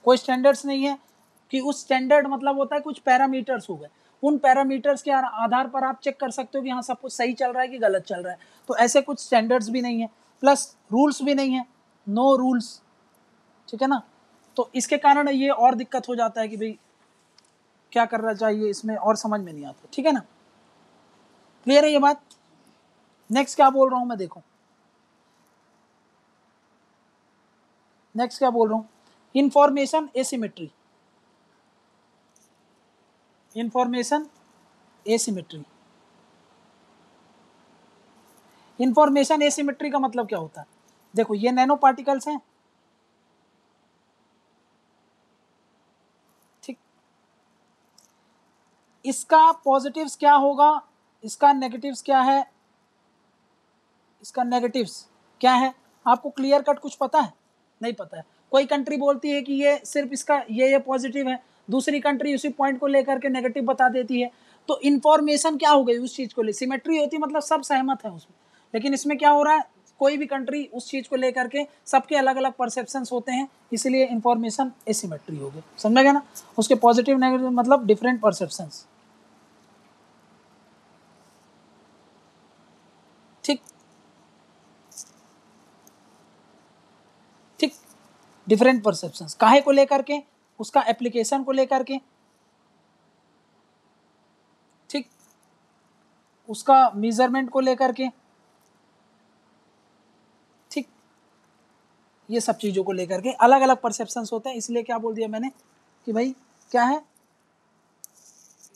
कोई स्टैंडर्ड्स नहीं है कि उस स्टैंडर्ड मतलब होता है कुछ पैरामीटर्स हो गए, उन पैरामीटर्स के आधार पर आप चेक कर सकते हो कि हाँ सब कुछ सही चल रहा है कि गलत चल रहा है। तो ऐसे कुछ स्टैंडर्ड्स भी नहीं है, प्लस रूल्स भी नहीं है, नो रूल्स, ठीक है ना। तो इसके कारण ये और दिक्कत हो जाता है कि भाई क्या करना चाहिए इसमें, और समझ में नहीं आता। ठीक है ना, क्लियर है ये बात। नेक्स्ट क्या बोल रहा हूं मैं, देखो नेक्स्ट क्या बोल रहा हूं, information asymmetry. Information asymmetry, information asymmetry का मतलब क्या होता है, देखो ये नैनो पार्टिकल्स हैं, ठीक, इसका पॉजिटिव्स क्या होगा, इसका नेगेटिव्स क्या है, इसका नेगेटिव्स क्या है, आपको क्लियर कट कुछ पता है, नहीं पता है। कोई कंट्री बोलती है कि ये सिर्फ इसका ये पॉजिटिव है, दूसरी कंट्री उसी पॉइंट को लेकर के नेगेटिव बता देती है। तो इन्फॉर्मेशन क्या हो गई उस चीज को ले, सिमेट्री होती मतलब सब सहमत है उसमें, लेकिन इसमें क्या हो रहा है, कोई भी कंट्री उस चीज को लेकर के सबके अलग अलग परसेप्शंस होते हैं, इसलिए इन्फॉर्मेशन एसिमेट्री हो गई, समझ गया ना। उसके पॉजिटिव नेगेटिव मतलब डिफरेंट परसेप्शंस, ठीक ठीक, डिफरेंट परसेप्शंस काहे को लेकर के, उसका एप्लीकेशन को लेकर के, ठीक, उसका मेजरमेंट को लेकर के, ठीक, ये सब चीजों को लेकर के अलग अलग परसेप्शंस होते हैं, इसलिए क्या बोल दिया मैंने कि भाई क्या है,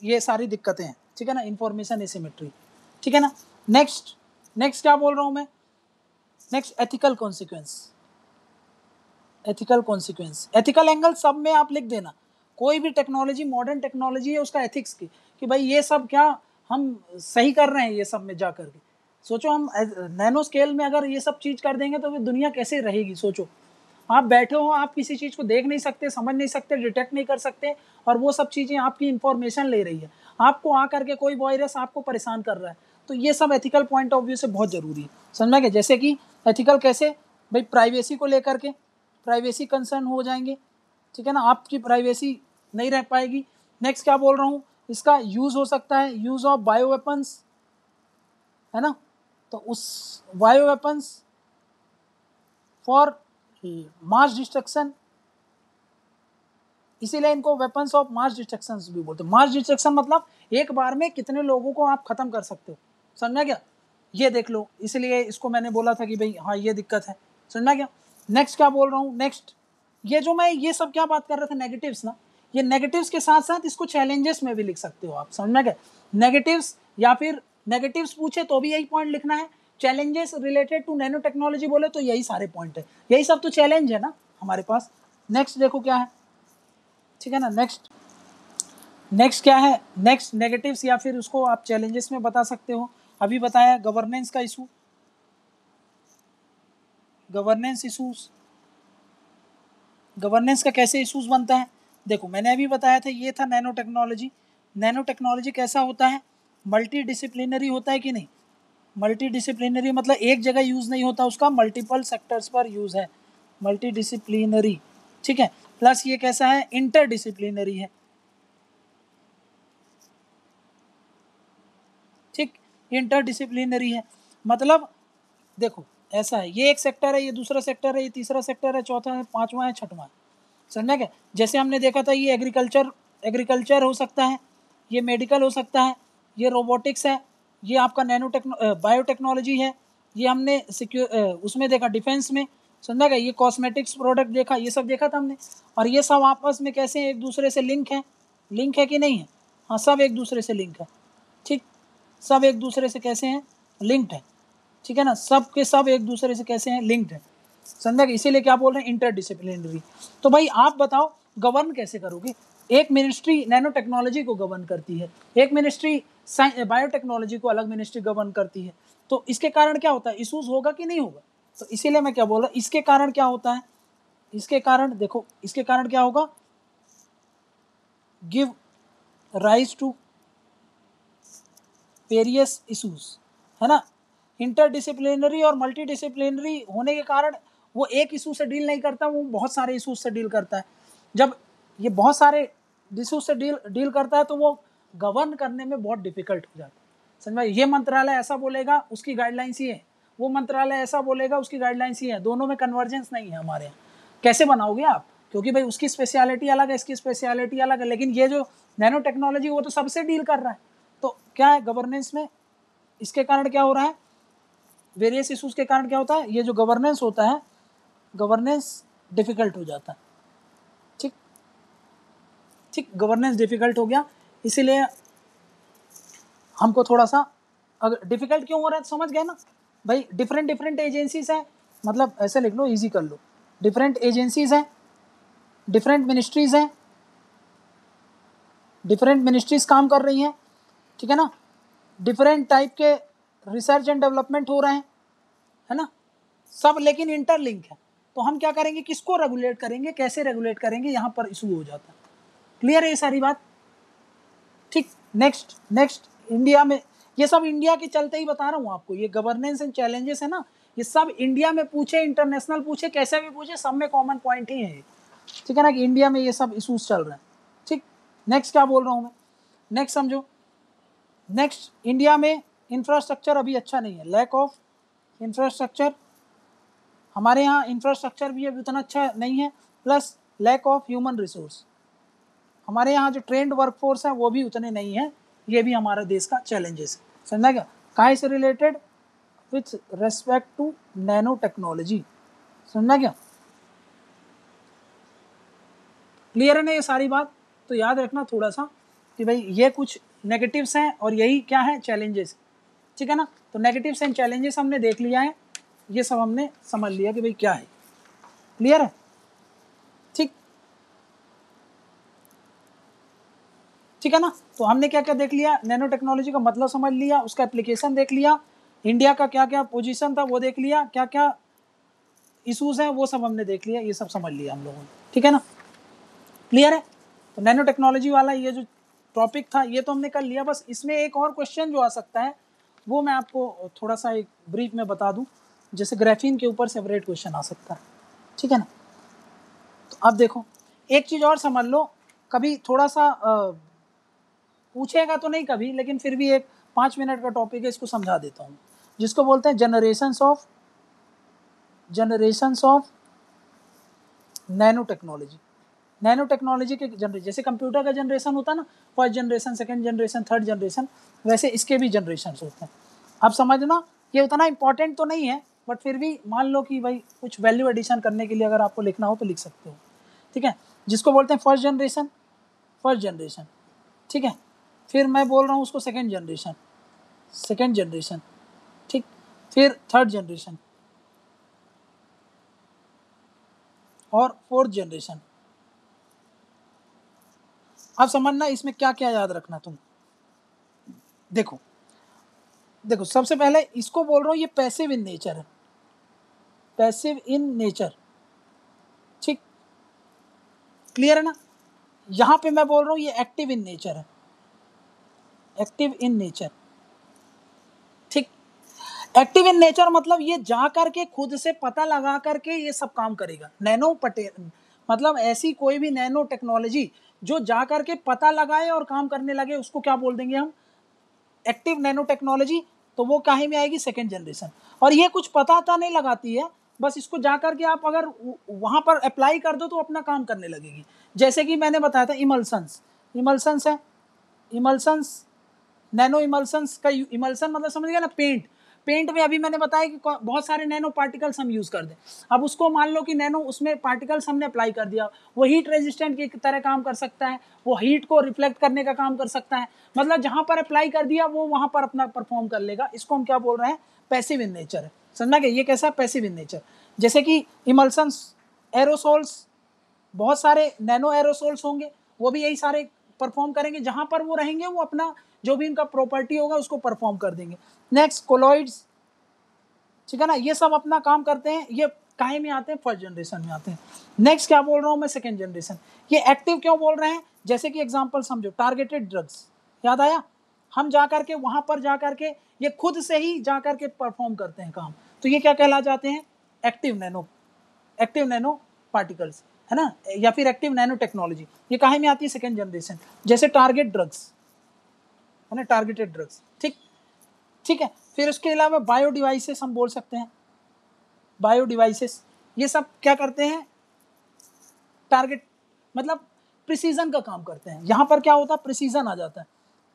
ये सारी दिक्कतें हैं, ठीक है ना, इंफॉर्मेशन एसिमेट्री, ठीक है ना। नेक्स्ट नेक्स्ट क्या बोल रहा हूं मैं, next ethical consequence. Ethical consequence, ethical angle सब में आप लिख देना, कोई भी टेक्नोलॉजी मॉडर्न टेक्नोलॉजी है उसका एथिक्स की, कि भाई ये सब क्या हम सही कर रहे हैं, ये सब में जा करके सोचो, हम नैनो स्केल में अगर ये सब चीज कर देंगे तो फिर दुनिया कैसे रहेगी। सोचो आप बैठे हो, आप किसी चीज को देख नहीं सकते, समझ नहीं सकते, डिटेक्ट नहीं कर सकते, और वो सब चीजें आपकी इंफॉर्मेशन ले रही है, आपको आकर के कोई वायरस आपको परेशान कर रहा है। तो ये सब एथिकल पॉइंट ऑफ व्यू से बहुत जरूरी है, समझ में। जैसे कि एथिकल कैसे, भाई प्राइवेसी को लेकर के, प्राइवेसी कंसर्न हो जाएंगे, ठीक है ना, आपकी प्राइवेसी नहीं रह पाएगी। नेक्स्ट क्या बोल रहा हूँ, इसका यूज हो सकता है, यूज ऑफ बायो वेपन्स, है ना, तो उस bio weapons for mass destruction, इसीलिए इनको वेपन्स ऑफ मास डिस्ट्रक्शन भी बोलते हैं। मास डिस्ट्रक्शन मतलब एक बार में कितने लोगों को आप खत्म कर सकते हो, समझा क्या, ये देख लो, इसलिए इसको मैंने बोला था कि भाई हाँ ये दिक्कत है, समझा क्या। नेक्स्ट क्या बोल रहा हूँ, नेक्स्ट ये जो मैं ये सब क्या बात कर रहा था नेगेटिव्स ना, ये नेगेटिव्स के साथ साथ इसको चैलेंजेस में भी लिख सकते हो आप, समझ गए। नेगेटिव्स या फिर नेगेटिव्स पूछे तो भी यही पॉइंट लिखना है, challenges related to nanotechnology बोले तो यही सारे पॉइंट है, यही सब तो चैलेंज है ना हमारे पास। नेक्स्ट देखो क्या है, ठीक है ना, नेक्स्ट नेक्स्ट क्या है, नेक्स्ट नेगेटिव्स या फिर उसको आप चैलेंजेस में बता सकते हो। अभी बताया गवर्नेंस का इशू, गवर्नेंस इशूज, गवर्नेंस का कैसे इशूज बनता है, देखो मैंने अभी बताया था, ये था नैनो टेक्नोलॉजी। नैनो टेक्नोलॉजी कैसा होता है, मल्टी डिसिप्लिनरी होता है कि नहीं, मल्टी डिसिप्लिनरी मतलब एक जगह यूज नहीं होता उसका, मल्टीपल सेक्टर्स पर यूज है, मल्टी डिसिप्लिनरी, ठीक है। प्लस ये कैसा है, इंटर डिसिप्लिनरी है, ठीक, इंटर डिसिप्लिनरी है, मतलब देखो ऐसा है, ये एक सेक्टर है, ये दूसरा सेक्टर है, ये तीसरा सेक्टर है, चौथा है, पांचवा है, छठवां है, समझा क्या। जैसे हमने देखा था ये एग्रीकल्चर हो सकता है, ये मेडिकल हो सकता है, ये रोबोटिक्स है, ये आपका बायोटेक्नोलॉजी है, ये हमने उसमें देखा डिफेंस में, समझा क्या, ये कॉस्मेटिक्स प्रोडक्ट देखा, ये सब देखा था हमने। और ये सब आपस में कैसे एक दूसरे से लिंक है कि नहीं है, हाँ सब एक दूसरे से लिंक है, ठीक, सब एक दूसरे से कैसे हैं, लिंक्ड है, ठीक है ना, सब के सब एक दूसरे से कैसे हैं, लिंक्ड है, समझा। इसीलिए क्या बोल रहे हैं, इंटरडिसिप्लिनरी। तो भाई आप बताओ गवर्न कैसे करोगे, एक मिनिस्ट्री नैनो टेक्नोलॉजी को गवर्न करती है, एक मिनिस्ट्री बायोटेक्नोलॉजी को अलग मिनिस्ट्री गवर्न करती है, तो इसके कारण क्या होता है, इशूज होगा कि नहीं होगा। तो इसीलिए मैं क्या बोल रहा, इसके कारण क्या होता है, इसके कारण देखो, इसके कारण क्या होगा, give rise to various issues, है ना। इंटरडिसिप्लिनरी और मल्टीडिसिप्लिनरी होने के कारण वो एक इशू से डील नहीं करता, वो बहुत सारे इशूज से डील करता है। जब ये बहुत सारे इशूज से डील करता है तो वो गवर्न करने में बहुत डिफिकल्ट हो जाता है, समझ में। ये मंत्रालय ऐसा बोलेगा उसकी गाइडलाइंस ये है, वो मंत्रालय ऐसा बोलेगा उसकी गाइडलाइंस ये है, दोनों में कन्वर्जेंस नहीं है हमारे यहाँ, कैसे बनाओगे आप। क्योंकि भाई उसकी स्पेशलिटी अलग है, इसकी स्पेशलिटी अलग है, लेकिन ये जो नैनो टेक्नोलॉजी वो तो सबसे डील कर रहा है। तो क्या है गवर्नेंस में, इसके कारण क्या हो रहा है, वेरियस इशूज़ के कारण क्या होता है, ये जो गवर्नेंस होता है, गवर्नेंस डिफ़िकल्ट हो जाता है। ठीक ठीक, गवर्नेंस डिफ़िकल्ट हो गया, इसीलिए हमको थोड़ा सा, अगर डिफ़िकल्ट क्यों हो रहा है समझ गए ना भाई। डिफरेंट एजेंसीज हैं, मतलब ऐसे लिख लो, इजी कर लो, डिफरेंट एजेंसीज हैं, डिफरेंट मिनिस्ट्रीज़ हैं, डिफरेंट मिनिस्ट्रीज़ काम कर रही हैं, ठीक है ना, डिफरेंट टाइप के रिसर्च एंड डेवलपमेंट हो रहे हैं, है ना, सब लेकिन इंटरलिंक है। तो हम क्या करेंगे, किसको रेगुलेट करेंगे, कैसे रेगुलेट करेंगे, यहाँ पर इशू हो जाता है। क्लियर है ये सारी बात? ठीक, नेक्स्ट इंडिया में, ये सब इंडिया के चलते ही बता रहा हूँ आपको, ये गवर्नेंस एंड चैलेंजेस है ना, ये सब इंडिया में पूछे, इंटरनेशनल पूछे, कैसे भी पूछे, सब में कॉमन पॉइंट ही है, ठीक है ना, कि इंडिया में ये सब इशूज चल रहे हैं। ठीक, नेक्स्ट क्या बोल रहा हूँ मैं, नेक्स्ट समझो। नेक्स्ट, इंडिया में इंफ्रास्ट्रक्चर अभी अच्छा नहीं है, लैक ऑफ इंफ्रास्ट्रक्चर, हमारे यहाँ इंफ्रास्ट्रक्चर भी अभी उतना अच्छा नहीं है, plus lack of human resource, हमारे यहाँ जो ट्रेंड वर्कफोर्स है वो भी उतने नहीं है, ये भी हमारे देश का चैलेंजेस है। समझा क्या? कहाँ से related, with respect to nanotechnology. समझा क्या? क्लियर है ना ये सारी बात? तो याद रखना थोड़ा सा कि भाई ये कुछ नेगेटिव्स हैं और यही क्या है, चैलेंजेस, ठीक है ना। तो नेगेटिव्स एंड चैलेंजेस हमने देख लिया है, ये सब हमने समझ लिया कि भाई क्या है। क्लियर है? ठीक है ना। तो हमने क्या क्या देख लिया, नैनो टेक्नोलॉजी का मतलब समझ लिया, उसका एप्लीकेशन देख लिया, इंडिया का क्या क्या पोजीशन था वो देख लिया, क्या क्या इशूज हैं वो सब हमने देख लिया, ये सब समझ लिया हम लोगों ने, ठीक है ना। क्लियर है? तो नैनो टेक्नोलॉजी वाला ये जो टॉपिक था ये तो हमने कर लिया। बस इसमें एक और क्वेश्चन जो आ सकता है वो मैं आपको थोड़ा सा एक ब्रीफ में बता दूं, जैसे ग्राफीन के ऊपर सेपरेट क्वेश्चन आ सकता है, ठीक है ना। तो अब देखो एक चीज़ और समझ लो, कभी थोड़ा सा पूछेगा तो नहीं कभी, लेकिन फिर भी एक 5 मिनट का टॉपिक है, इसको समझा देता हूँ, जिसको बोलते हैं generations of nano technology. Nano technology के जनरेशन, जैसे कंप्यूटर का जनरेशन होता है ना, first generation, second generation, third generation, वैसे इसके भी जनरेशन होते हैं। अब समझना ये उतना इंपॉर्टेंट तो नहीं है, बट फिर भी मान लो कि भाई कुछ वैल्यू एडिशन करने के लिए अगर आपको लिखना हो तो लिख सकते हो, ठीक है। जिसको बोलते हैं फर्स्ट जनरेशन, ठीक है। फिर मैं बोल रहा हूँ उसको सेकेंड जनरेशन, ठीक। फिर थर्ड जनरेशन और फोर्थ जनरेशन। अब समझना इसमें क्या क्या याद रखना तुम। देखो सबसे पहले इसको बोल रहा हूँ, ये पैसिव इन नेचर है, पैसिव इन नेचर, ठीक। क्लियर है ना। यहां पे मैं बोल रहा हूँ ये एक्टिव इन नेचर है, एक्टिव इन नेचर, ठीक। एक्टिव इन नेचर मतलब ये जा करके खुद से पता लगा करके ये सब काम करेगा। नैनो मतलब ऐसी कोई भी नैनो टेक्नोलॉजी जो जा करके पता लगाए और काम करने लगे, उसको क्या बोल देंगे हम, एक्टिव नैनो टेक्नोलॉजी। तो वो कहीं में आएगी, सेकेंड जनरेशन। और ये कुछ पता नहीं लगाती है, बस इसको जा करके आप अगर वहां पर अप्लाई कर दो तो अपना काम करने लगेगी। जैसे कि मैंने बताया था इमल्सन्स है, इमल्सन्स, नैनो इमल्सन्स का इमल्सन मतलब समझ गया ना, पेंट में अभी मैंने बताया कि बहुत सारे नैनो पार्टिकल्स हम यूज़ कर दें। अब उसको मान लो कि नैनो उसमें पार्टिकल्स हमने अप्लाई कर दिया, वो हीट रेजिस्टेंट की तरह काम कर सकता है, वो हीट को रिफ्लेक्ट करने का काम कर सकता है, मतलब जहाँ पर अप्लाई कर दिया वो वहाँ पर अपना परफॉर्म कर लेगा। इसको हम क्या बोल रहे हैं, पैसिव इन नेचर है। समझना क्या, ये कैसा पैसिव इन नेचर। जैसे कि इमल्सन्स, एरोसोल्स, बहुत सारे नैनो एरोसोल्स होंगे, वो भी यही सारे परफॉर्म करेंगे, जहाँ पर वो रहेंगे वो अपना जो भी इनका प्रॉपर्टी होगा उसको परफॉर्म कर देंगे। नेक्स्ट कोलॉइड्स, ठीक है ना, ये सब अपना काम करते हैं, ये काहे में आते हैं, फर्स्ट जनरेशन में आते हैं। नेक्स्ट क्या बोल रहा हूँ मैं, सेकेंड जनरेशन। ये एक्टिव क्यों बोल रहे हैं, जैसे कि एग्जांपल समझो, टारगेटेड ड्रग्स, याद आया, हम जा करके वहां पर जा करके ये खुद से ही जा करके परफॉर्म करते हैं काम, तो ये क्या कहला जाते हैं, एक्टिव नैनो पार्टिकल्स, है ना, या फिर एक्टिव नैनो टेक्नोलॉजी। ये काहे में आती है, सेकेंड जनरेशन। जैसे टारगेट ड्रग्स है ना, टारगेटेड ड्रग्स, ठीक है। फिर उसके अलावा बायो डिवाइसेस हम बोल सकते हैं, बायो डिवाइसेस, ये सब क्या करते हैं, टारगेट मतलब प्रिसीजन का काम करते हैं। यहाँ पर क्या होता है, प्रिसीजन आ जाता है।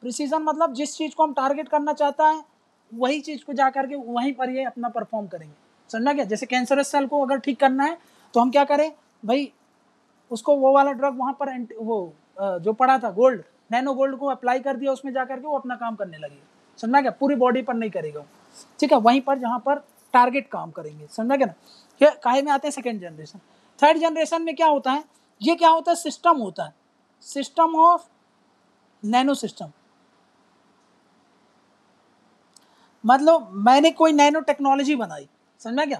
प्रिसीजन मतलब जिस चीज़ को हम टारगेट करना चाहता है वही चीज़ को जा करके वहीं पर ये अपना परफॉर्म करेंगे। समझना क्या? जैसे कैंसरस सेल को अगर ठीक करना है तो हम क्या करें भाई, उसको वो वाला ड्रग वहाँ पर वो जो पड़ा था गोल्ड, नैनो गोल्ड को अप्लाई कर दिया, उसमें जा करके वो अपना काम करने लगेगा। समझना क्या? पूरी बॉडी पर नहीं करेगा वो, ठीक है, वहीं पर जहाँ पर टारगेट काम करेंगे। समझना क्या ना? ये काहे में आते हैं सेकेंड जनरेशन। थर्ड जनरेशन में क्या होता है, ये क्या होता है, सिस्टम होता है, सिस्टम ऑफ नैनो सिस्टम। मतलब मैंने कोई नैनो टेक्नोलॉजी बनाई, समझना क्या,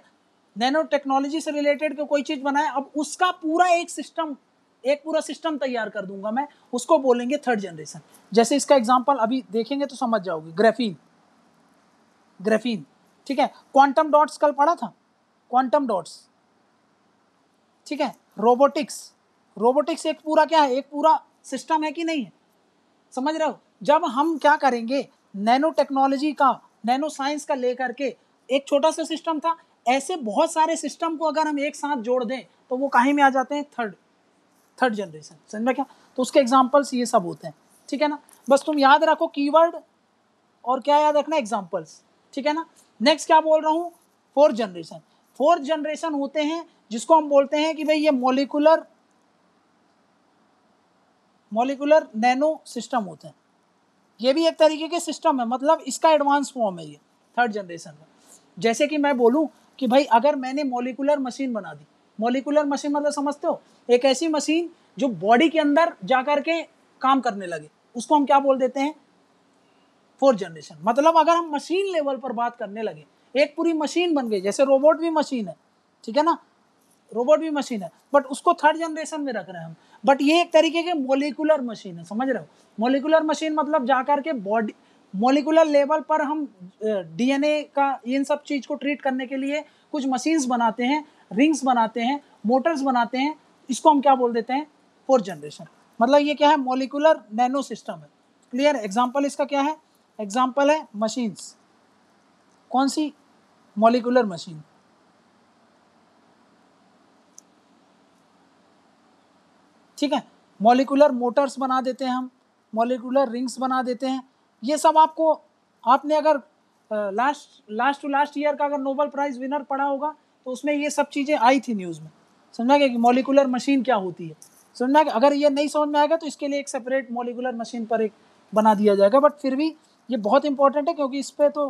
नैनो टेक्नोलॉजी से रिलेटेड कोई चीज बनाया, अब उसका पूरा एक सिस्टम, एक पूरा सिस्टम तैयार कर दूंगा मैं, उसको बोलेंगे थर्ड जनरेशन। जैसे इसका एग्जांपल अभी देखेंगे तो समझ जाओगे, ग्राफीन, ग्राफीन, ठीक है। क्वांटम डॉट्स कल पढ़ा था, क्वांटम डॉट्स, ठीक है। रोबोटिक्स, रोबोटिक्स एक पूरा क्या है, एक पूरा सिस्टम है कि नहीं है, समझ रहे हो। जब हम क्या करेंगे, नैनो टेक्नोलॉजी का, नैनो साइंस का लेकर के एक छोटा सा सिस्टम था, ऐसे बहुत सारे सिस्टम को अगर हम एक साथ जोड़ दें तो वो कहीं में आ जाते हैं, थर्ड जनरेशन। समझ में क्या? तो उसके एग्जांपल्स ये सब होते हैं, ठीक है ना। बस तुम याद रखो कीवर्ड और क्या याद रखना, एग्जांपल्स, ठीक है ना। नेक्स्ट क्या बोल रहा हूँ, फोर्थ जनरेशन। फोर्थ जनरेशन होते हैं जिसको हम बोलते हैं कि भाई ये मॉलिक्यूलर नैनो सिस्टम होते हैं। ये भी एक तरीके के सिस्टम है, मतलब इसका एडवांस फॉर्म है ये थर्ड जनरेशन का। जैसे कि मैं बोलूं कि भाई अगर मैंने मॉलिक्यूलर मशीन बना दी, मॉलिक्यूलर मशीन मतलब समझते हो, एक ऐसी मशीन जो बॉडी के अंदर जाकर के काम करने लगे, उसको हम क्या बोल देते हैं, फोर्थ जनरेशन। मतलब अगर हम मशीन लेवल पर बात करने लगे, एक पूरी मशीन बन गई, जैसे रोबोट भी मशीन है, ठीक है ना, रोबोट भी मशीन है, बट उसको थर्ड जनरेशन में रख रहे हैं हम। बट ये एक तरीके के मॉलिक्यूलर मशीन है, समझ रहे हो। मॉलिक्यूलर मशीन मतलब जाकर के बॉडी मॉलिक्यूलर लेवल पर हम डीएनए का इन सब चीज को ट्रीट करने के लिए कुछ मशीन्स बनाते हैं, रिंग्स बनाते हैं, मोटर्स बनाते हैं, इसको हम क्या बोल देते हैं, फोर्थ जनरेशन। मतलब ये क्या है, मॉलिक्यूलर नैनो सिस्टम है। क्लियर? एग्जाम्पल इसका क्या है, एग्जाम्पल है मशीन्स। कौन सी? मॉलिक्यूलर मशीन, ठीक है। मॉलिक्यूलर मोटर्स बना देते हैं हम, मॉलिक्यूलर रिंग्स बना देते हैं। ये सब आपको, आपने अगर लास्ट टू लास्ट ईयर का अगर नोबेल प्राइज विनर पढ़ा होगा तो उसमें ये सब चीज़ें आई थी न्यूज़ में। समझा गया कि मॉलिक्यूलर मशीन क्या होती है, समझना कि अगर ये नहीं समझ में आएगा तो इसके लिए एक सेपरेट मॉलिक्यूलर मशीन पर एक बना दिया जाएगा। बट फिर भी ये बहुत इंपॉर्टेंट है क्योंकि इस पर तो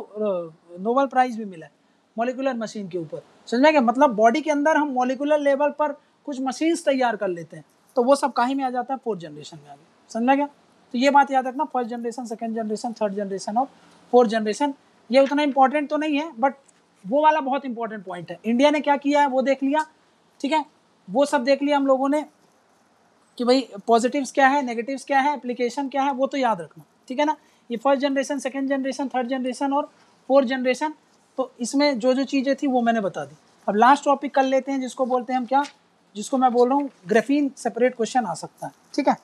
नोबेल प्राइज भी मिला है मॉलिक्यूलर मशीन के ऊपर। समझना क्या, मतलब बॉडी के अंदर हम मॉलिक्यूलर लेवल पर कुछ मशीन्स तैयार कर लेते हैं, तो वो सब कहीं में आ जाता है, फोर्थ जनरेशन में आ गया। समझना क्या? तो ये बात याद रखना, first generation, second generation, third generation और फोर्थ जनरेशन। ये उतना इंपॉर्टेंट तो नहीं है बट वो वाला बहुत इंपॉर्टेंट पॉइंट है। इंडिया ने क्या किया है वो देख लिया, ठीक है, वो सब देख लिया हम लोगों ने कि भाई पॉजिटिव्स क्या है, नेगेटिव्स क्या है, एप्लीकेशन क्या है, वो तो याद रखना, ठीक है ना। ये first generation, second generation, third generation और फोर्थ जनरेशन, तो इसमें जो जो चीज़ें थी वो मैंने बता दी। अब लास्ट टॉपिक कर लेते हैं जिसको बोलते हैं हम क्या, जिसको मैं बोल रहा हूँ ग्राफीन, सेपरेट क्वेश्चन आ सकता है, ठीक है।